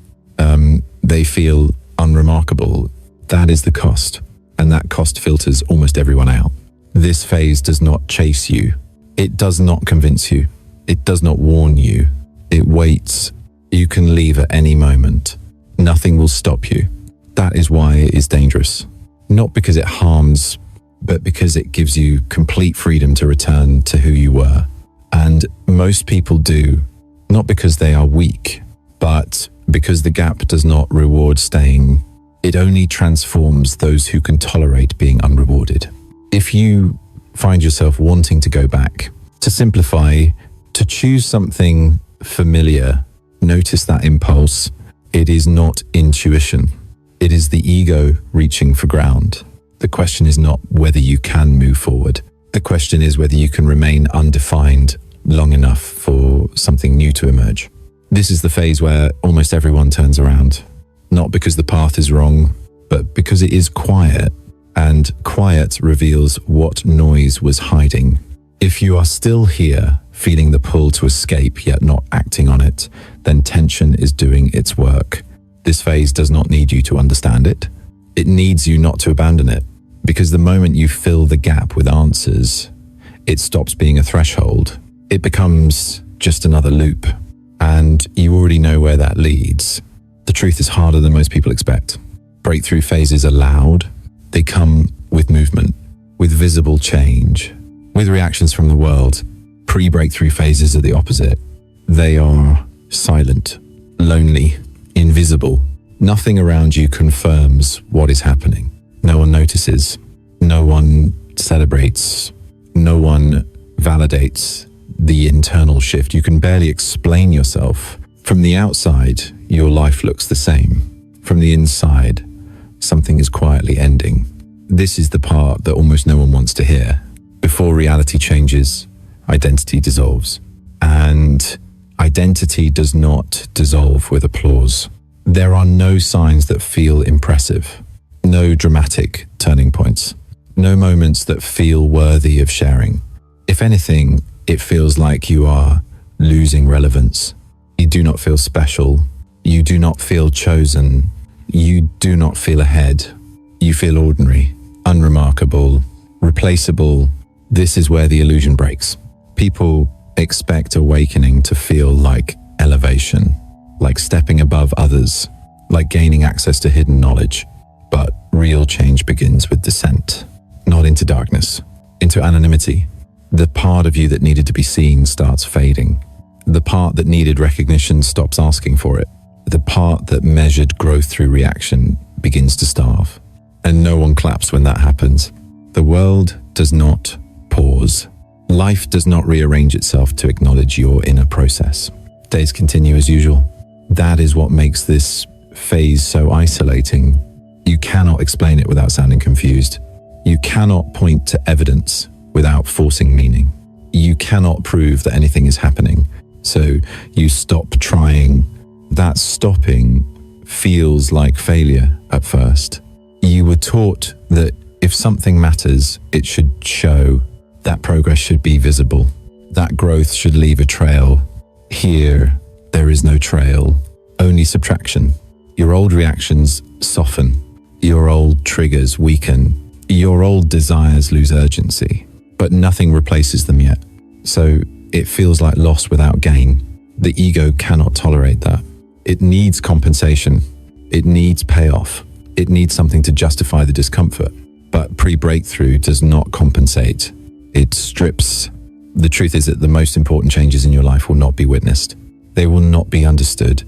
They feel unremarkable. That is the cost. And that cost filters almost everyone out. This phase does not chase you. It does not convince you. It does not warn you. It waits. You can leave at any moment. Nothing will stop you. That is why it is dangerous. Not because it harms, but because it gives you complete freedom to return to who you were. And most people do, not because they are weak, but because the gap does not reward staying. It only transforms those who can tolerate being unrewarded. If you find yourself wanting to go back, to simplify, to choose something familiar, notice that impulse. It is not intuition. It is the ego reaching for ground. The question is not whether you can move forward. The question is whether you can remain undefined long enough for something new to emerge. This is the phase where almost everyone turns around, not because the path is wrong, but because it is quiet, and quiet reveals what noise was hiding. If you are still here, feeling the pull to escape yet not acting on it, then tension is doing its work. This phase does not need you to understand it. It needs you not to abandon it, because the moment you fill the gap with answers, it stops being a threshold. It becomes just another loop, and you already know where that leads. The truth is harder than most people expect. Breakthrough phases are loud. They come with movement, with visible change, with reactions from the world. Pre-breakthrough phases are the opposite. They are silent, lonely, invisible. Nothing around you confirms what is happening. No one notices. No one celebrates. No one validates the internal shift. You can barely explain yourself. From the outside, your life looks the same. From the inside, something is quietly ending. This is the part that almost no one wants to hear. Before reality changes, identity dissolves. And identity does not dissolve with applause. There are no signs that feel impressive. No dramatic turning points. No moments that feel worthy of sharing. If anything, it feels like you are losing relevance. You do not feel special. You do not feel chosen. You do not feel ahead. You feel ordinary, unremarkable, replaceable. This is where the illusion breaks. People expect awakening to feel like elevation, like stepping above others, like gaining access to hidden knowledge. But real change begins with descent, not into darkness, into anonymity. The part of you that needed to be seen starts fading. The part that needed recognition stops asking for it. The part that measured growth through reaction begins to starve. And no one claps when that happens. The world does not pause. Life does not rearrange itself to acknowledge your inner process. Days continue as usual. That is what makes this phase so isolating. You cannot explain it without sounding confused. You cannot point to evidence without forcing meaning. You cannot prove that anything is happening. So you stop trying. That stopping feels like failure at first. You were taught that if something matters, it should show. That progress should be visible. That growth should leave a trail. Here, there is no trail, only subtraction. Your old reactions soften. Your old triggers weaken. Your old desires lose urgency, but nothing replaces them yet. So it feels like loss without gain. The ego cannot tolerate that. It needs compensation. It needs payoff. It needs something to justify the discomfort. But pre-breakthrough does not compensate. It strips. The truth is that the most important changes in your life will not be witnessed. They will not be understood.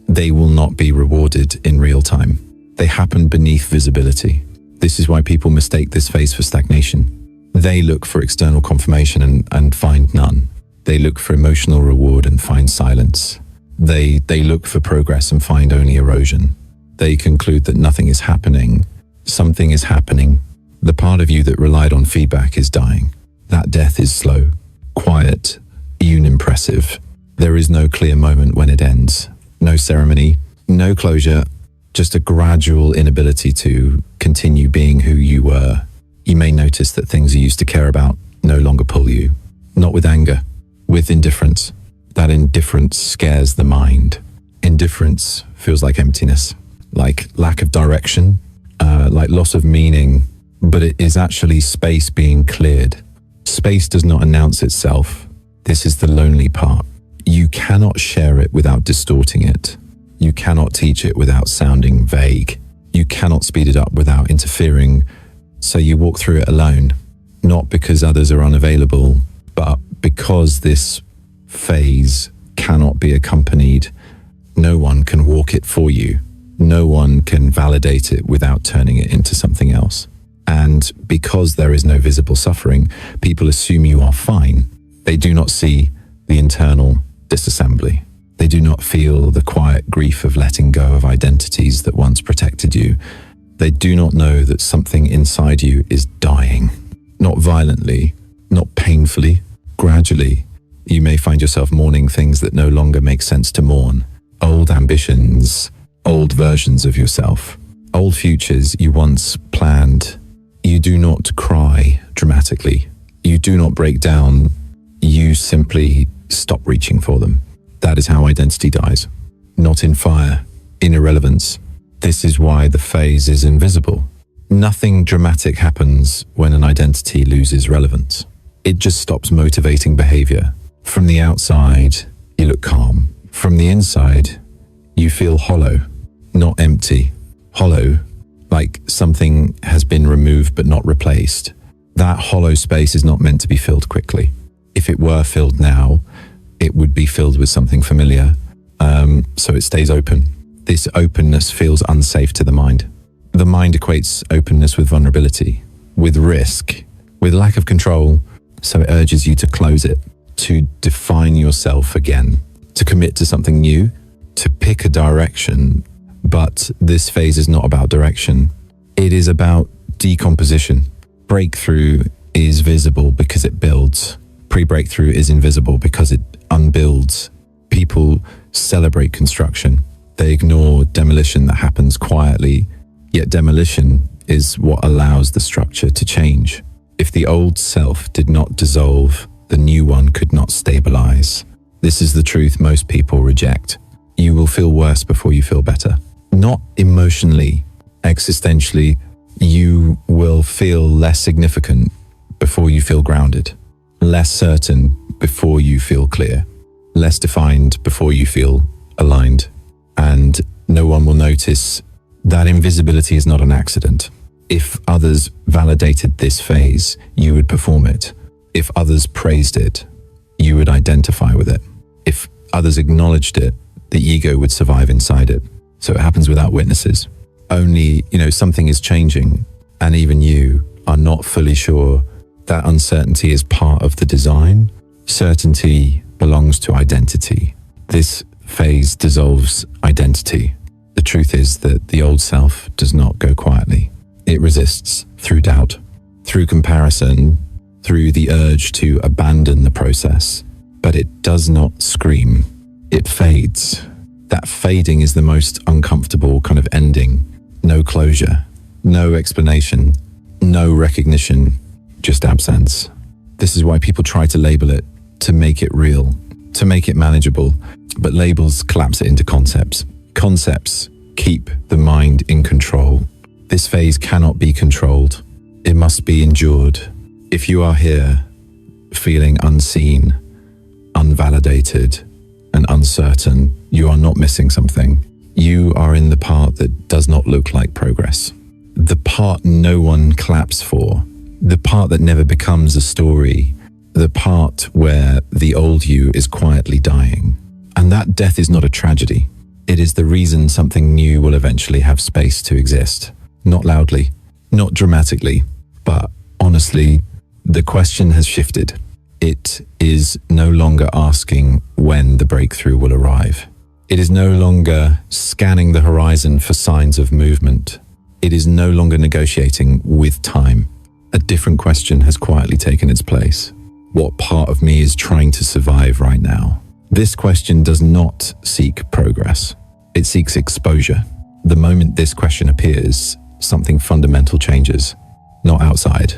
They will not be rewarded in real time. They happen beneath visibility. This is why people mistake this phase for stagnation. They look for external confirmation and find none. They look for emotional reward and find silence. They look for progress and find only erosion. They conclude that nothing is happening. Something is happening. The part of you that relied on feedback is dying. That death is slow, quiet, unimpressive. There is no clear moment when it ends. No ceremony, no closure, just a gradual inability to continue being who you were. You may notice that things you used to care about no longer pull you, not with anger, with indifference. That indifference scares the mind. Indifference feels like emptiness, like lack of direction, like loss of meaning, but it is actually space being cleared. Space does not announce itself. This is the lonely part. You cannot share it without distorting it. You cannot teach it without sounding vague. You cannot speed it up without interfering. So you walk through it alone, not because others are unavailable, but because this phase cannot be accompanied. No one can walk it for you. No one can validate it without turning it into something else. And because there is no visible suffering, people assume you are fine. They do not see the internal disassembly. They do not feel the quiet grief of letting go of identities that once protected you. They do not know that something inside you is dying. Not violently, not painfully, gradually. You may find yourself mourning things that no longer make sense to mourn. Old ambitions, old versions of yourself, old futures you once planned. You do not cry dramatically. You do not break down. You simply stop reaching for them. That is how identity dies. Not in fire, in irrelevance. This is why the phase is invisible. Nothing dramatic happens when an identity loses relevance. It just stops motivating behavior. From the outside, you look calm. From the inside, you feel hollow, not empty. Hollow, like something has been removed but not replaced. That hollow space is not meant to be filled quickly. If it were filled now, it would be filled with something familiar, so it stays open. This openness feels unsafe to the mind. The mind equates openness with vulnerability, with risk, with lack of control, so it urges you to close it, to define yourself again, to commit to something new, to pick a direction. But this phase is not about direction. It is about decomposition. Breakthrough is visible because it builds. Pre-breakthrough is invisible because it unbuilds. People celebrate construction. They ignore demolition that happens quietly, yet demolition is what allows the structure to change. If the old self did not dissolve, the new one could not stabilize. This is the truth most people reject. You will feel worse before you feel better. Not emotionally, existentially, you will feel less significant before you feel grounded, less certain before you feel clear, less defined before you feel aligned. And no one will notice that invisibility is not an accident. If others validated this phase, you would perform it. If others praised it, you would identify with it. If others acknowledged it, the ego would survive inside it. So it happens without witnesses. Only, something is changing, and even you are not fully sure. That uncertainty is part of the design. Certainty belongs to identity. This phase dissolves identity. The truth is that the old self does not go quietly. It resists through doubt, through comparison, through the urge to abandon the process. But it does not scream. It fades. That fading is the most uncomfortable kind of ending. No closure, no explanation, no recognition, just absence. This is why people try to label it, to make it real, to make it manageable. But labels collapse it into concepts. Concepts keep the mind in control. This phase cannot be controlled. It must be endured. If you are here feeling unseen, unvalidated, and uncertain, you are not missing something. You are in the part that does not look like progress. The part no one claps for. The part that never becomes a story. The part where the old you is quietly dying. And that death is not a tragedy. It is the reason something new will eventually have space to exist. Not loudly, not dramatically, but honestly, the question has shifted. It is no longer asking when the breakthrough will arrive. It is no longer scanning the horizon for signs of movement. It is no longer negotiating with time. A different question has quietly taken its place. What part of me is trying to survive right now? This question does not seek progress. It seeks exposure. The moment this question appears, something fundamental changes. Not outside.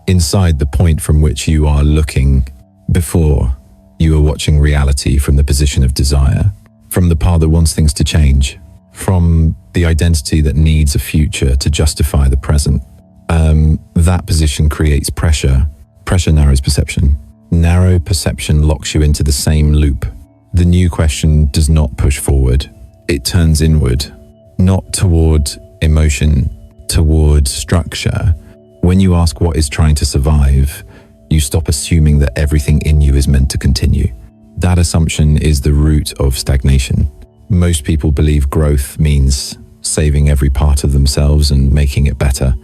Inside the point from which you are looking. Before, you are watching reality from the position of desire, from the part that wants things to change, from the identity that needs a future to justify the present. That position creates pressure. Pressure narrows perception. Narrow perception locks you into the same loop. The new question does not push forward. It turns inward, not toward emotion, toward structure. When you ask what is trying to survive, you stop assuming that everything in you is meant to continue. That assumption is the root of stagnation. Most people believe growth means saving every part of themselves and making it better,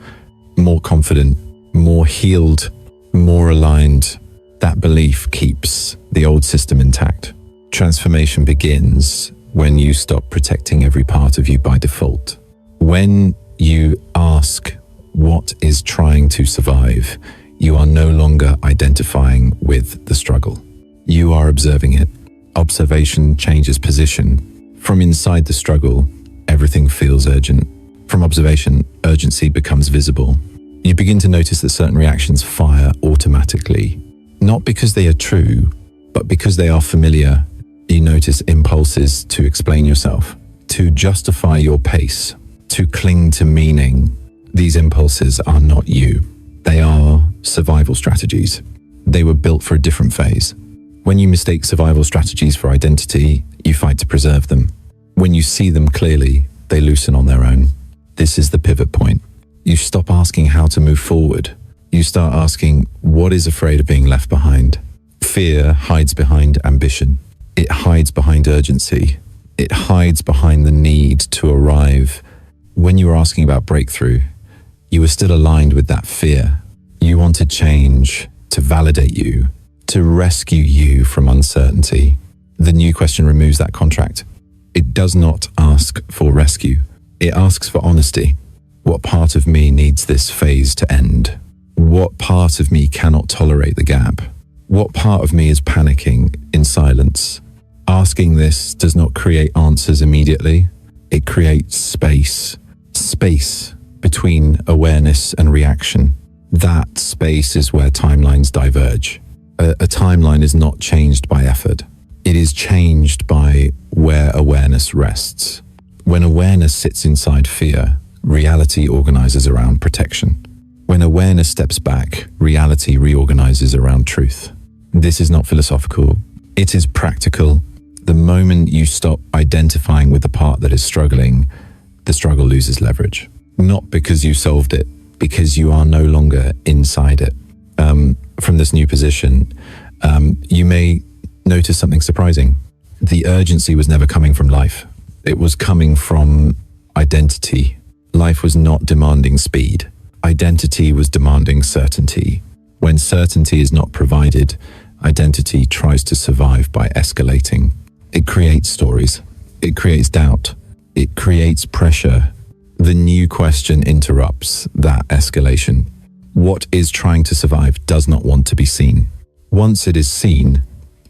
more confident, more healed, more aligned. That belief keeps the old system intact. Transformation begins when you stop protecting every part of you by default. When you ask what is trying to survive, you are no longer identifying with the struggle. You are observing it. Observation changes position. From inside the struggle, everything feels urgent. From observation, urgency becomes visible. You begin to notice that certain reactions fire automatically, not because they are true, but because they are familiar. You notice impulses to explain yourself, to justify your pace, to cling to meaning. These impulses are not you. They are survival strategies. They were built for a different phase. When you mistake survival strategies for identity, you fight to preserve them. When you see them clearly, they loosen on their own. This is the pivot point. You stop asking how to move forward. You start asking, what is afraid of being left behind? Fear hides behind ambition. It hides behind urgency. It hides behind the need to arrive. When you were asking about breakthrough, you were still aligned with that fear. You wanted change to validate you, to rescue you from uncertainty. The new question removes that contract. It does not ask for rescue. It asks for honesty. What part of me needs this phase to end? What part of me cannot tolerate the gap? What part of me is panicking in silence? Asking this does not create answers immediately. It creates space. Space between awareness and reaction. That space is where timelines diverge. A timeline is not changed by effort. It is changed by where awareness rests. When awareness sits inside fear, reality organizes around protection. When awareness steps back, reality reorganizes around truth. This is not philosophical. It is practical. The moment you stop identifying with the part that is struggling, the struggle loses leverage. Not because you solved it, because you are no longer inside it. From this new position, you may notice something surprising. The urgency was never coming from life. It was coming from identity. Life was not demanding speed. Identity was demanding certainty. When certainty is not provided, identity tries to survive by escalating. It creates stories. It creates doubt. It creates pressure. The new question interrupts that escalation. What is trying to survive does not want to be seen. Once it is seen,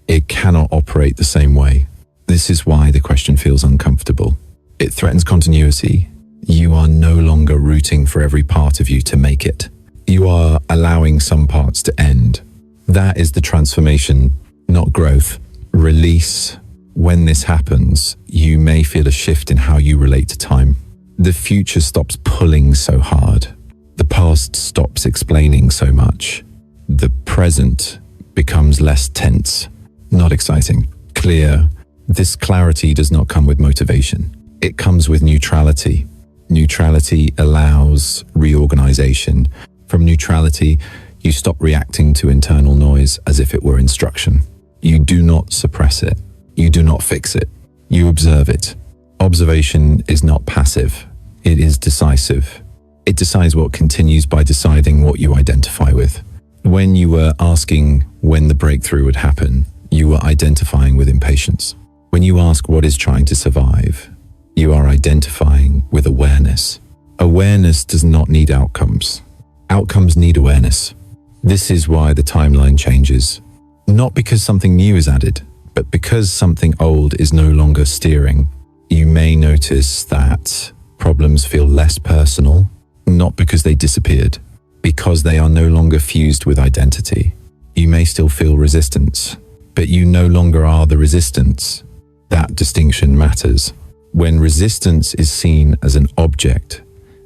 it cannot operate the same way. This is why the question feels uncomfortable. It threatens continuity. You are no longer rooting for every part of you to make it. You are allowing some parts to end. That is the transformation, not growth. Release. When this happens, you may feel a shift in how you relate to time. The future stops pulling so hard. The past stops explaining so much. The present becomes less tense, not exciting, clear. This clarity does not come with motivation. It comes with neutrality. Neutrality allows reorganization. From neutrality, you stop reacting to internal noise as if it were instruction. You do not suppress it. You do not fix it. You observe it. Observation is not passive. It is decisive. It decides what continues by deciding what you identify with. When you were asking when the breakthrough would happen, you were identifying with impatience. When you ask what is trying to survive, you are identifying with awareness. Awareness does not need outcomes. Outcomes need awareness. This is why the timeline changes. Not because something new is added, but because something old is no longer steering. You may notice that Problems feel less personal, not because they disappeared, because they are no longer fused with identity. You may still feel resistance, but you no longer are the resistance. That distinction matters. When resistance is seen as an object,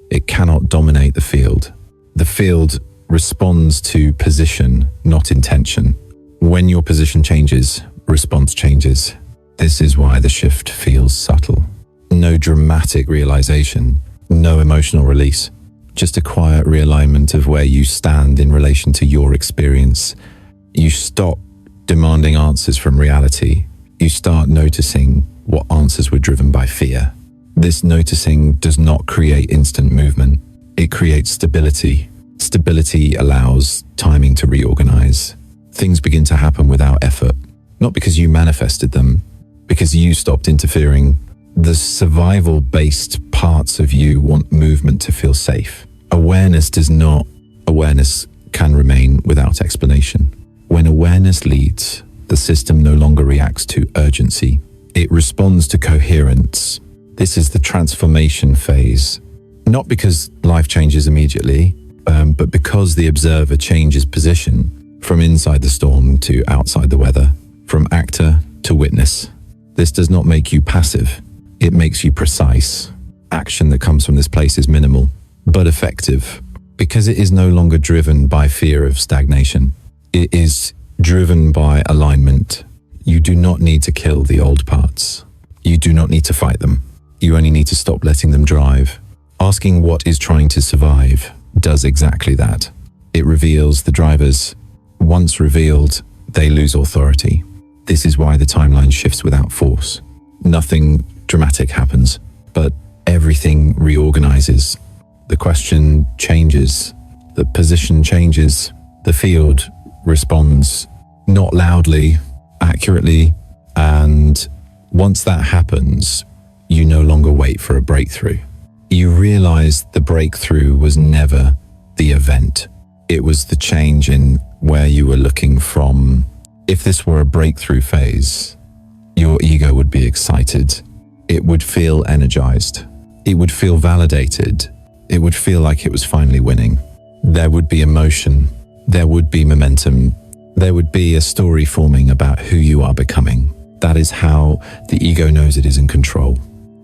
it cannot dominate the field. The field responds to position, not intention. When your position changes, response changes. This is why the shift feels subtle. No dramatic realization, no emotional release, just a quiet realignment of where you stand in relation to your experience. You stop demanding answers from reality. You start noticing what answers were driven by fear. This noticing does not create instant movement. It creates stability. Stability allows timing to reorganize. Things begin to happen without effort, not because you manifested them, because you stopped interfering. The survival-based parts of you want movement to feel safe. Awareness does not. Awareness can remain without explanation. When awareness leads, the system no longer reacts to urgency. It responds to coherence. This is the transformation phase. Not because life changes immediately, but because the observer changes position from inside the storm to outside the weather, from actor to witness. This does not make you passive. It makes you precise. Action that comes from this place is minimal, but effective, because it is no longer driven by fear of stagnation. It is driven by alignment. You do not need to kill the old parts. You do not need to fight them. You only need to stop letting them drive. Asking what is trying to survive does exactly that. It reveals the drivers. Once revealed, they lose authority. This is why the timeline shifts without force. Nothing dramatic happens, but everything reorganizes. The question changes. The position changes. The field responds, not loudly, accurately, and once that happens, you no longer wait for a breakthrough. You realize the breakthrough was never the event. It was the change in where you were looking from. If this were a breakthrough phase, your ego would be excited. It would feel energized. It would feel validated. It would feel like it was finally winning. There would be emotion. There would be momentum. There would be a story forming about who you are becoming. That is how the ego knows it is in control.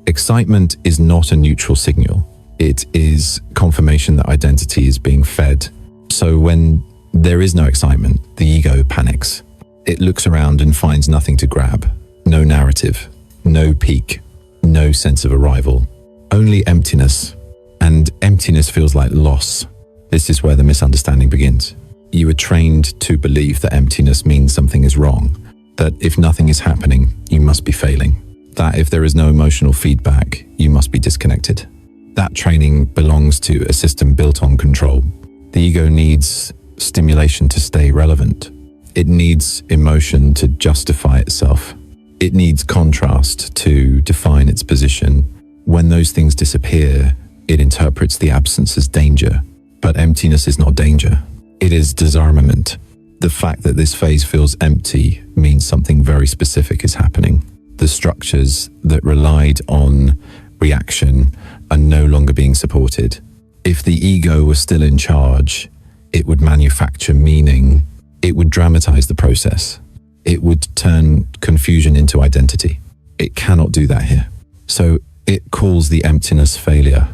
Excitement is not a neutral signal. It is confirmation that identity is being fed. So when there is no excitement, the ego panics. It looks around and finds nothing to grab. No narrative, no peak, no sense of arrival. Only emptiness. And emptiness feels like loss. This is where the misunderstanding begins. You are trained to believe that emptiness means something is wrong. That if nothing is happening, you must be failing. That if there is no emotional feedback, you must be disconnected. That training belongs to a system built on control. The ego needs stimulation to stay relevant. It needs emotion to justify itself. It needs contrast to define its position. When those things disappear, it interprets the absence as danger. But emptiness is not danger. It is disarmament. The fact that this phase feels empty means something very specific is happening. The structures that relied on reaction are no longer being supported. If the ego was still in charge, it would manufacture meaning. It would dramatize the process. It would turn confusion into identity. It cannot do that here. So it calls the emptiness failure.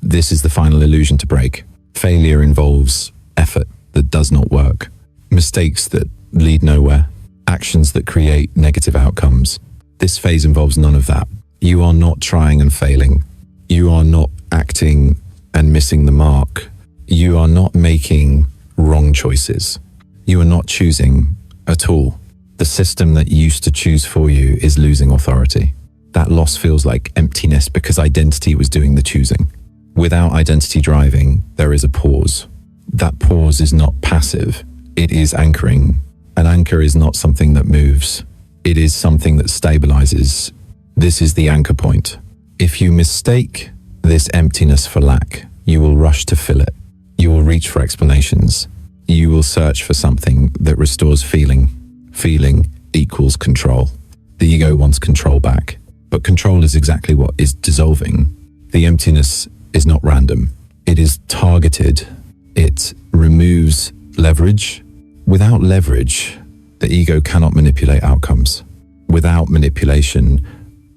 This is the final illusion to break. Failure involves effort that does not work, mistakes that lead nowhere, actions that create negative outcomes. This phase involves none of that. You are not trying and failing. You are not acting and missing the mark. You are not making wrong choices. You are not choosing at all. The system that used to choose for you is losing authority. That loss feels like emptiness because identity was doing the choosing. Without identity driving, there is a pause. That pause is not passive. It is anchoring. An anchor is not something that moves. It is something that stabilizes. This is the anchor point. If you mistake this emptiness for lack, you will rush to fill it. You will reach for explanations. You will search for something that restores feeling. Feeling equals control. The ego wants control back, but control is exactly what is dissolving. The emptiness is not random. It is targeted. It removes leverage. Without leverage, the ego cannot manipulate outcomes. Without manipulation,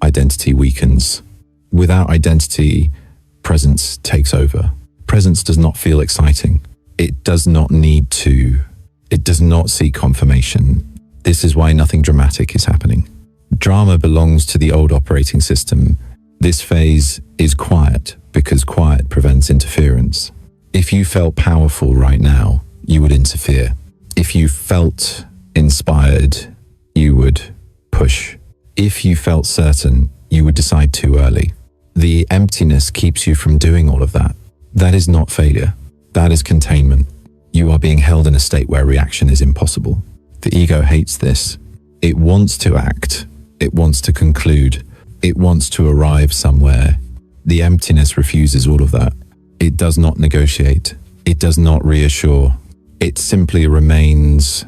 identity weakens. Without identity, presence takes over. Presence does not feel exciting. It does not need to. It does not seek confirmation. This is why nothing dramatic is happening. Drama belongs to the old operating system. This phase is quiet because quiet prevents interference. If you felt powerful right now, you would interfere. If you felt inspired, you would push. If you felt certain, you would decide too early. The emptiness keeps you from doing all of that. That is not failure. That is containment. You are being held in a state where reaction is impossible. The ego hates this. It wants to act. It wants to conclude. It wants to arrive somewhere. The emptiness refuses all of that. It does not negotiate. It does not reassure. It simply remains.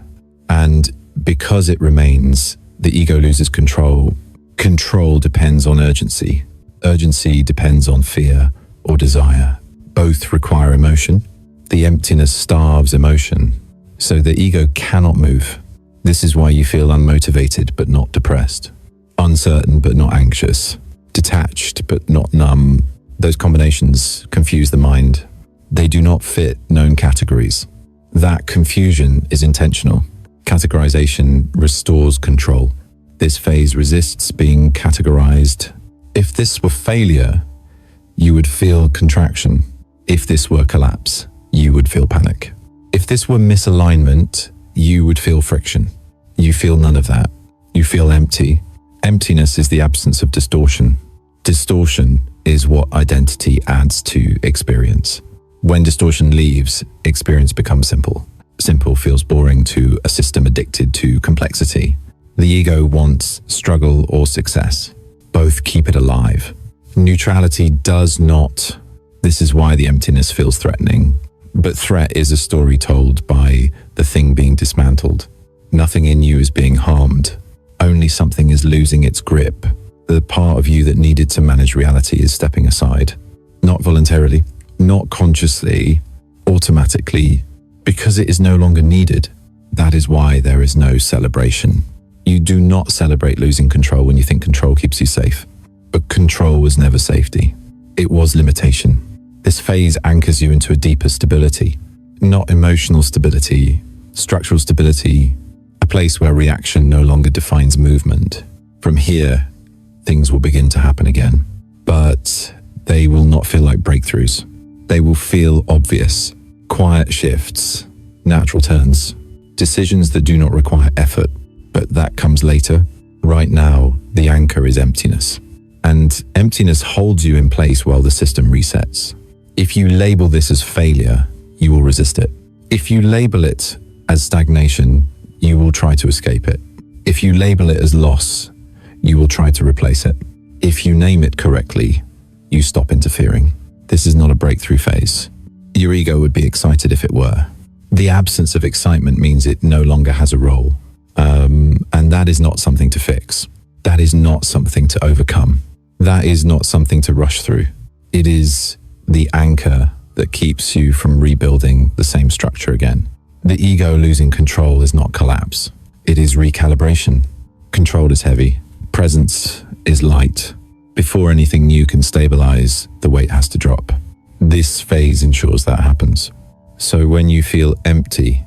And because it remains, the ego loses control. Control depends on urgency. Urgency depends on fear or desire. Both require emotion. The emptiness starves emotion, so the ego cannot move. This is why you feel unmotivated but not depressed, uncertain but not anxious, detached but not numb. Those combinations confuse the mind. They do not fit known categories. That confusion is intentional. Categorization restores control. This phase resists being categorized. If this were failure, you would feel contraction. If this were collapse, you would feel panic. If this were misalignment, you would feel friction. You feel none of that. You feel empty. Emptiness is the absence of distortion. Distortion is what identity adds to experience. When distortion leaves, experience becomes simple. Simple feels boring to a system addicted to complexity. The ego wants struggle or success. Both keep it alive. Neutrality does not. This is why the emptiness feels threatening. But threat is a story told by the thing being dismantled. Nothing in you is being harmed. Only something is losing its grip. The part of you that needed to manage reality is stepping aside. Not voluntarily, not consciously, automatically, because it is no longer needed. That is why there is no celebration. You do not celebrate losing control when you think control keeps you safe. But control was never safety. It was limitation. This phase anchors you into a deeper stability, not emotional stability, structural stability, a place where reaction no longer defines movement. From here, things will begin to happen again, but they will not feel like breakthroughs. They will feel obvious, quiet shifts, natural turns, decisions that do not require effort, but that comes later. Right now, the anchor is emptiness, and emptiness holds you in place while the system resets. If you label this as failure, you will resist it. If you label it as stagnation, you will try to escape it. If you label it as loss, you will try to replace it. If you name it correctly, you stop interfering. This is not a breakthrough phase. Your ego would be excited if it were. The absence of excitement means it no longer has a role. And that is not something to fix. That is not something to overcome. That is not something to rush through. It is the anchor that keeps you from rebuilding the same structure again. The ego losing control is not collapse. It is recalibration. Control is heavy. Presence is light. Before anything new can stabilize, the weight has to drop. This phase ensures that happens. So when you feel empty,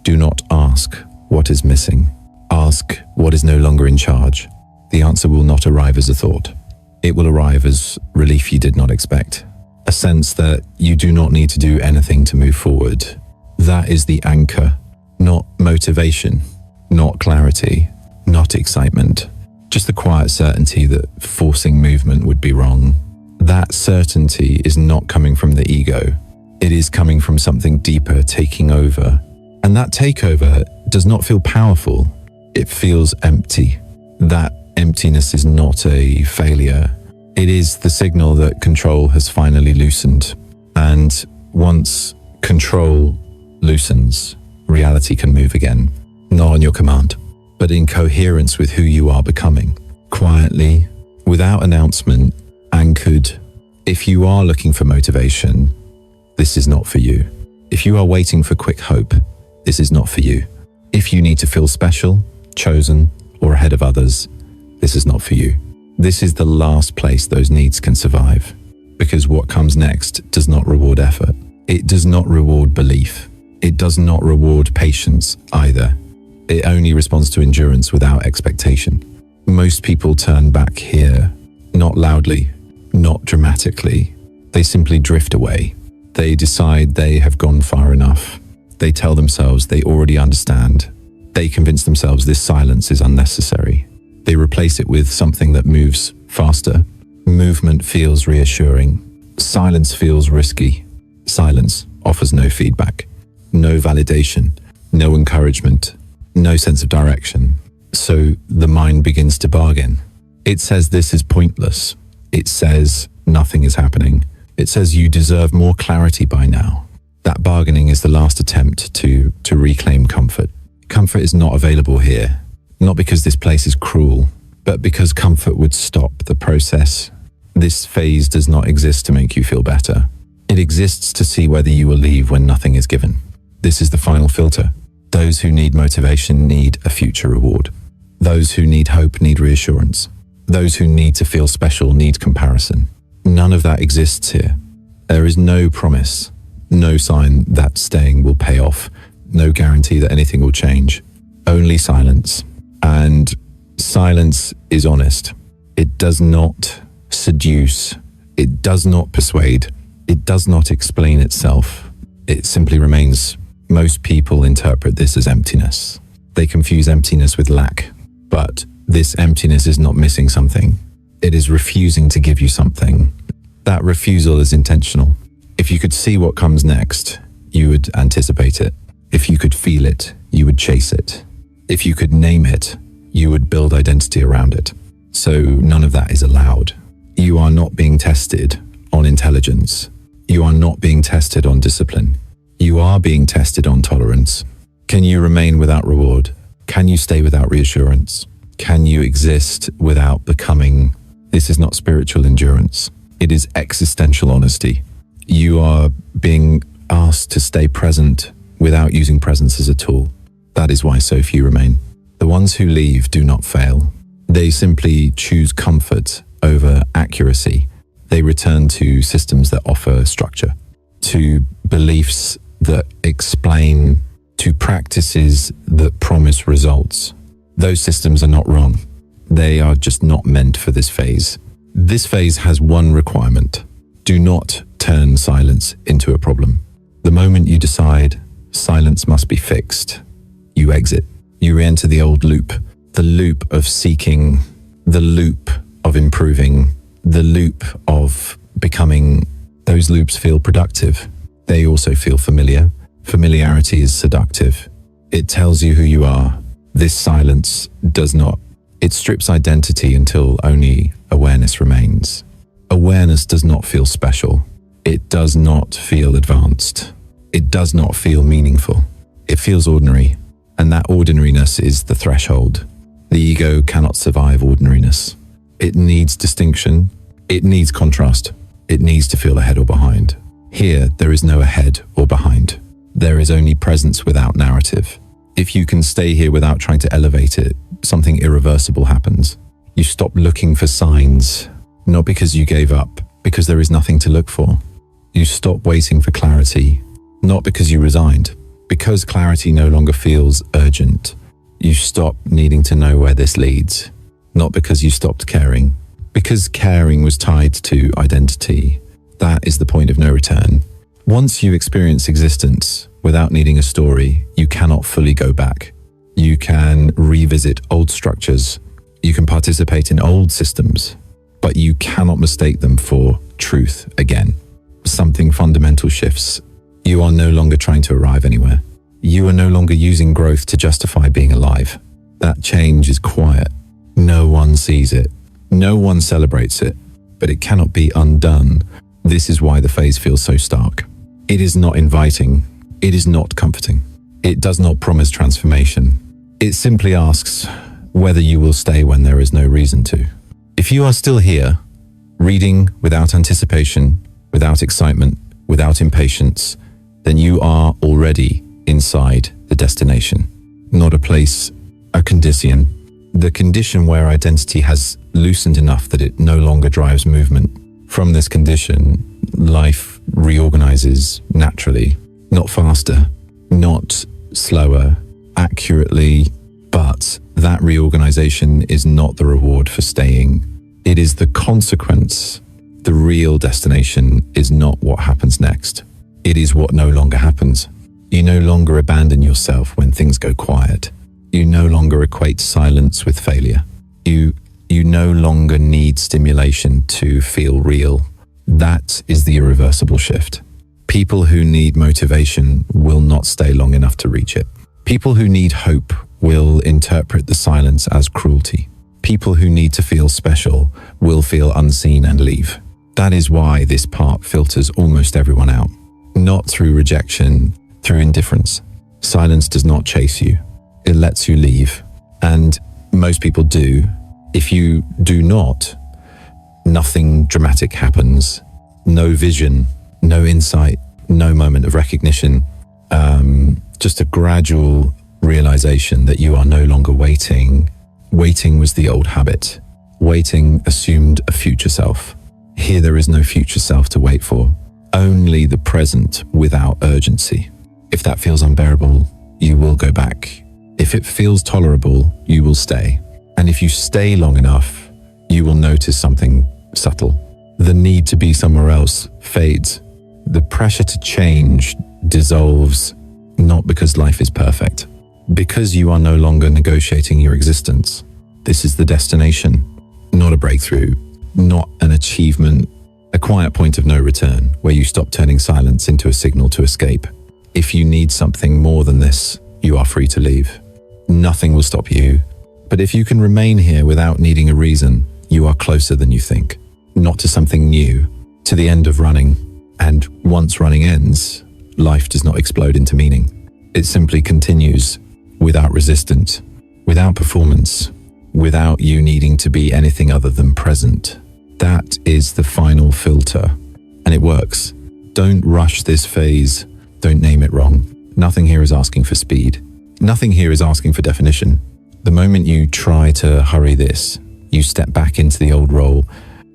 do not ask what is missing. Ask what is no longer in charge. The answer will not arrive as a thought. It will arrive as relief you did not expect. A sense that you do not need to do anything to move forward. That is the anchor, not motivation, not clarity, not excitement. Just the quiet certainty that forcing movement would be wrong. That certainty is not coming from the ego. It is coming from something deeper taking over. And that takeover does not feel powerful. It feels empty. That emptiness is not a failure. It is the signal that control has finally loosened. And once control loosens, reality can move again. Not on your command, but in coherence with who you are becoming. Quietly, without announcement, anchored, If you are looking for motivation, this is not for you. If you are waiting for quick hope, this is not for you. If you need to feel special, chosen, or ahead of others, this is not for you. This is the last place those needs can survive, because what comes next does not reward effort. It does not reward belief. It does not reward patience either. It only responds to endurance without expectation. Most people turn back here, not loudly, not dramatically. They simply drift away. They decide they have gone far enough. They tell themselves they already understand. They convince themselves this silence is unnecessary. They replace it with something that moves faster. Movement feels reassuring. Silence feels risky. Silence offers no feedback, no validation, no encouragement, no sense of direction. So the mind begins to bargain. It says this is pointless. It says nothing is happening. It says you deserve more clarity by now. That bargaining is the last attempt to reclaim comfort. Comfort is not available here, not because this place is cruel, but because comfort would stop the process. This phase does not exist to make you feel better. It exists to see whether you will leave when nothing is given. This is the final filter. Those who need motivation need a future reward. Those who need hope need reassurance. Those who need to feel special need comparison. None of that exists here. There is no promise, no sign that staying will pay off, no guarantee that anything will change. Only silence. And silence is honest. It does not seduce. It does not persuade. It does not explain itself. It simply remains. Most people interpret this as emptiness. They confuse emptiness with lack. But this emptiness is not missing something. It is refusing to give you something. That refusal is intentional. If you could see what comes next, you would anticipate it. If you could feel it, you would chase it. If you could name it, you would build identity around it. So none of that is allowed. You are not being tested on intelligence. You are not being tested on discipline. You are being tested on tolerance. Can you remain without reward? Can you stay without reassurance? Can you exist without becoming? This is not spiritual endurance. It is existential honesty. You are being asked to stay present without using presence as a tool. That is why so few remain. The ones who leave do not fail. They simply choose comfort over accuracy. They return to systems that offer structure, to beliefs that explain, to practices that promise results. Those systems are not wrong. They are just not meant for this phase. This phase has one requirement. Do not turn silence into a problem. The moment you decide silence must be fixed, you exit. You re-enter the old loop, the loop of seeking, the loop of improving, the loop of becoming. Those loops feel productive. They also feel familiar. Familiarity is seductive. It tells you who you are. This silence does not. It strips identity until only awareness remains. Awareness does not feel special. It does not feel advanced. It does not feel meaningful. It feels ordinary, and that ordinariness is the threshold. The ego cannot survive ordinariness. It needs distinction. It needs contrast. It needs to feel ahead or behind. Here, there is no ahead or behind. There is only presence without narrative. If you can stay here without trying to elevate it, something irreversible happens. You stop looking for signs, not because you gave up, because there is nothing to look for. You stop waiting for clarity, not because you resigned, because clarity no longer feels urgent. You stop needing to know where this leads, not because you stopped caring, because caring was tied to identity. That is the point of no return. Once you experience existence without needing a story, you cannot fully go back. You can revisit old structures. You can participate in old systems, but you cannot mistake them for truth again. Something fundamental shifts. You are no longer trying to arrive anywhere. You are no longer using growth to justify being alive. That change is quiet. No one sees it. No one celebrates it, but it cannot be undone. This is why the phase feels so stark. It is not inviting. It is not comforting. It does not promise transformation. It simply asks whether you will stay when there is no reason to. If you are still here, reading without anticipation, without excitement, without impatience, then you are already inside the destination, not a place, a condition. The condition where identity has loosened enough that it no longer drives movement. From this condition, life reorganizes naturally, not faster, not slower, accurately, but that reorganization is not the reward for staying. It is the consequence. The real destination is not what happens next. It is what no longer happens. You no longer abandon yourself when things go quiet. You no longer equate silence with failure. You no longer need stimulation to feel real. That is the irreversible shift. People who need motivation will not stay long enough to reach it. People who need hope will interpret the silence as cruelty. People who need to feel special will feel unseen and leave. That is why this part filters almost everyone out. Not through rejection, through indifference. Silence does not chase you. It lets you leave. And most people do. If you do not, nothing dramatic happens. No vision, no insight, no moment of recognition. Just a gradual realization that you are no longer waiting. Waiting was the old habit. Waiting assumed a future self. Here there is no future self to wait for. Only the present without urgency. If that feels unbearable, you will go back. If it feels tolerable, you will stay. And if you stay long enough, you will notice something subtle. The need to be somewhere else fades. The pressure to change dissolves, not because life is perfect, because you are no longer negotiating your existence. This is the destination, not a breakthrough, not an achievement, a quiet point of no return where you stop turning silence into a signal to escape. If you need something more than this, you are free to leave. Nothing will stop you. But if you can remain here without needing a reason, you are closer than you think. Not to something new, to the end of running. And once running ends, life does not explode into meaning. It simply continues without resistance, without performance, without you needing to be anything other than present. That is the final filter, and it works. Don't rush this phase. Don't name it wrong. Nothing here is asking for speed. Nothing here is asking for definition. The moment you try to hurry this, you step back into the old role,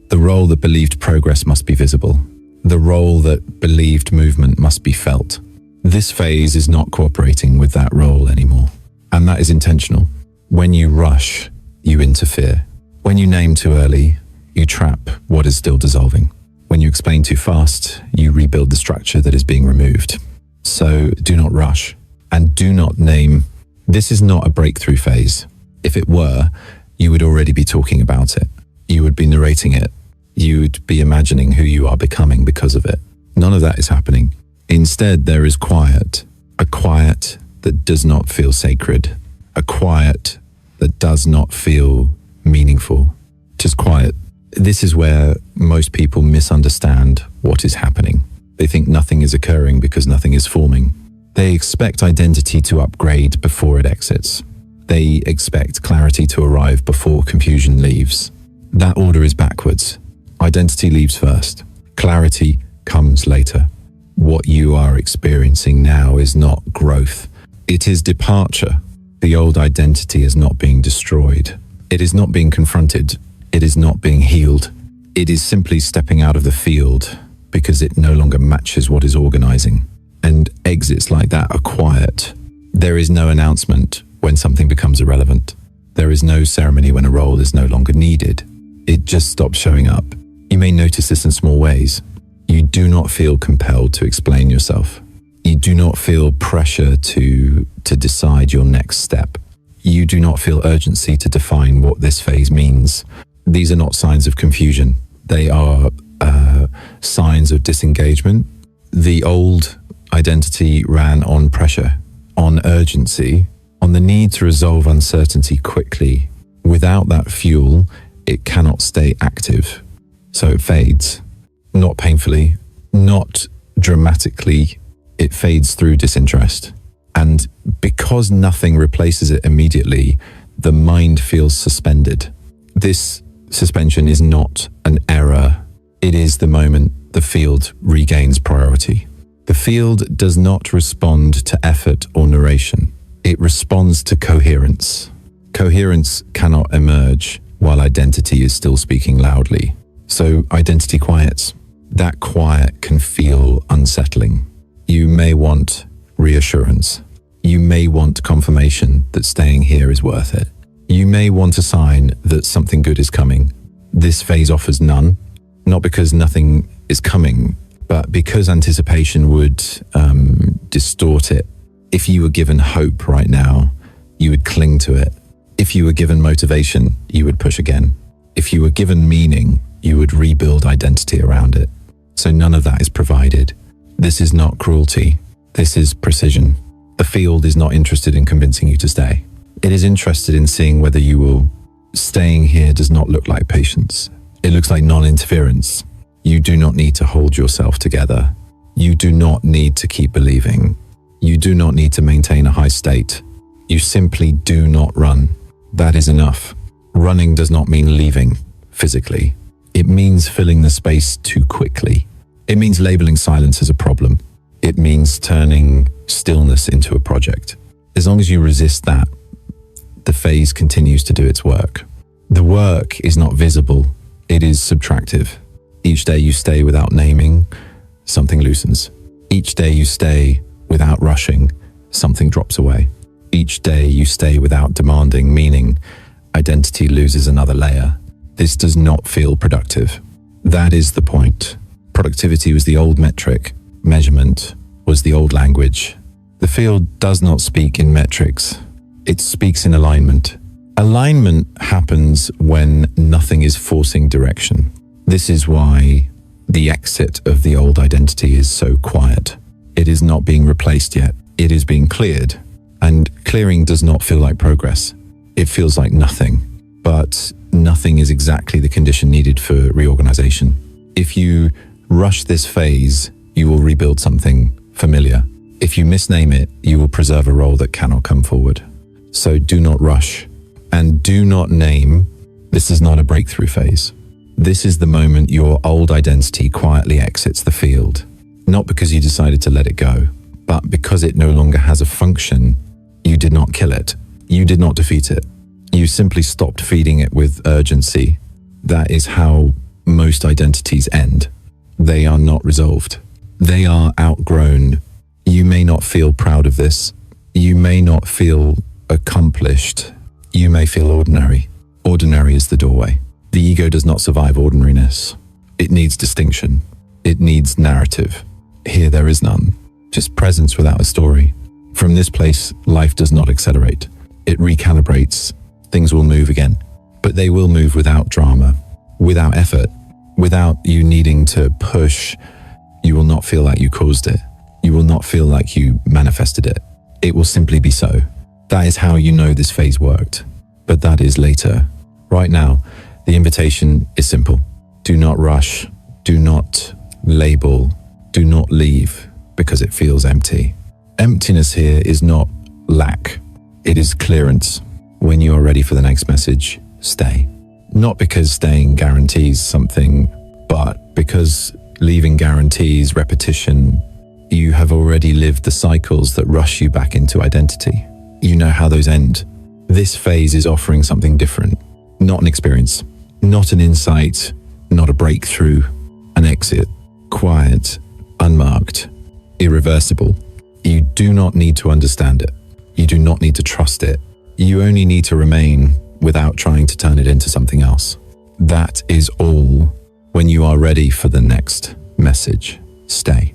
the role that believed progress must be visible, the role that believed movement must be felt. This phase is not cooperating with that role anymore, and that is intentional. When you rush, you interfere. When you name too early, you trap what is still dissolving. When you explain too fast, you rebuild the structure that is being removed. So do not rush, and do not name. This is not a breakthrough phase. If it were, you would already be talking about it. You would be narrating it. You would be imagining who you are becoming because of it. None of that is happening. Instead, there is quiet. A quiet that does not feel sacred. A quiet that does not feel meaningful. Just quiet. This is where most people misunderstand what is happening. They think nothing is occurring because nothing is forming. They expect identity to upgrade before it exits. They expect clarity to arrive before confusion leaves. That order is backwards. Identity leaves first. Clarity comes later. What you are experiencing now is not growth. It is departure. The old identity is not being destroyed. It is not being confronted. It is not being healed. It is simply stepping out of the field because it no longer matches what is organizing. And exits like that are quiet. There is no announcement when something becomes irrelevant. There is no ceremony when a role is no longer needed. It just stops showing up. You may notice this in small ways. You do not feel compelled to explain yourself. You do not feel pressure to decide your next step. You do not feel urgency to define what this phase means. These are not signs of confusion. They are signs of disengagement. The old identity ran on pressure, on urgency, on the need to resolve uncertainty quickly. Without that fuel, it cannot stay active. So it fades, not painfully, not dramatically. It fades through disinterest. And because nothing replaces it immediately, the mind feels suspended. This suspension is not an error. It is the moment the field regains priority. The field does not respond to effort or narration. It responds to coherence. Coherence cannot emerge while identity is still speaking loudly. So identity quiets. That quiet can feel unsettling. You may want reassurance. You may want confirmation that staying here is worth it. You may want a sign that something good is coming. This phase offers none, not because nothing is coming, but because anticipation would distort it. If you were given hope right now, you would cling to it. If you were given motivation, you would push again. If you were given meaning, you would rebuild identity around it. So none of that is provided. This is not cruelty. This is precision. The field is not interested in convincing you to stay. It is interested in seeing whether you will. Staying here does not look like patience. It looks like non-interference. You do not need to hold yourself together. You do not need to keep believing. You do not need to maintain a high state. You simply do not run. That is enough. Running does not mean leaving physically. It means filling the space too quickly. It means labeling silence as a problem. It means turning stillness into a project. As long as you resist that, the phase continues to do its work. The work is not visible. It is subtractive. Each day you stay without naming, something loosens. Each day you stay without rushing, something drops away. Each day you stay without demanding meaning, identity loses another layer. This does not feel productive. That is the point. Productivity was the old metric. Measurement was the old language. The field does not speak in metrics. It speaks in alignment. Alignment happens when nothing is forcing direction. This is why the exit of the old identity is so quiet. It is not being replaced yet. It is being cleared. And clearing does not feel like progress. It feels like nothing. But nothing is exactly the condition needed for reorganization. If you rush this phase, you will rebuild something familiar. If you misname it, you will preserve a role that cannot come forward. So do not rush. And do not name. This is not a breakthrough phase. This is the moment your old identity quietly exits the field. Not because you decided to let it go, but because it no longer has a function. You did not kill it. You did not defeat it. You simply stopped feeding it with urgency. That is how most identities end. They are not resolved. They are outgrown. You may not feel proud of this. You may not feel accomplished. You may feel ordinary. Ordinary is the doorway. The ego does not survive ordinariness. It needs distinction. It needs narrative. Here there is none. Just presence without a story. From this place, life does not accelerate. It recalibrates. Things will move again. But they will move without drama, without effort, without you needing to push. You will not feel like you caused it. You will not feel like you manifested it. It will simply be so. That is how you know this phase worked. But that is later. Right now, the invitation is simple. Do not rush. Do not label. Do not leave because it feels empty. Emptiness here is not lack. It is clearance. When you are ready for the next message, stay. Not because staying guarantees something, but because leaving guarantees repetition. You have already lived the cycles that rush you back into identity. You know how those end. This phase is offering something different. Not an experience, not an insight, not a breakthrough, an exit, quiet, unmarked, irreversible. You do not need to understand it. You do not need to trust it. You only need to remain without trying to turn it into something else. That is all. When you are ready for the next message, stay.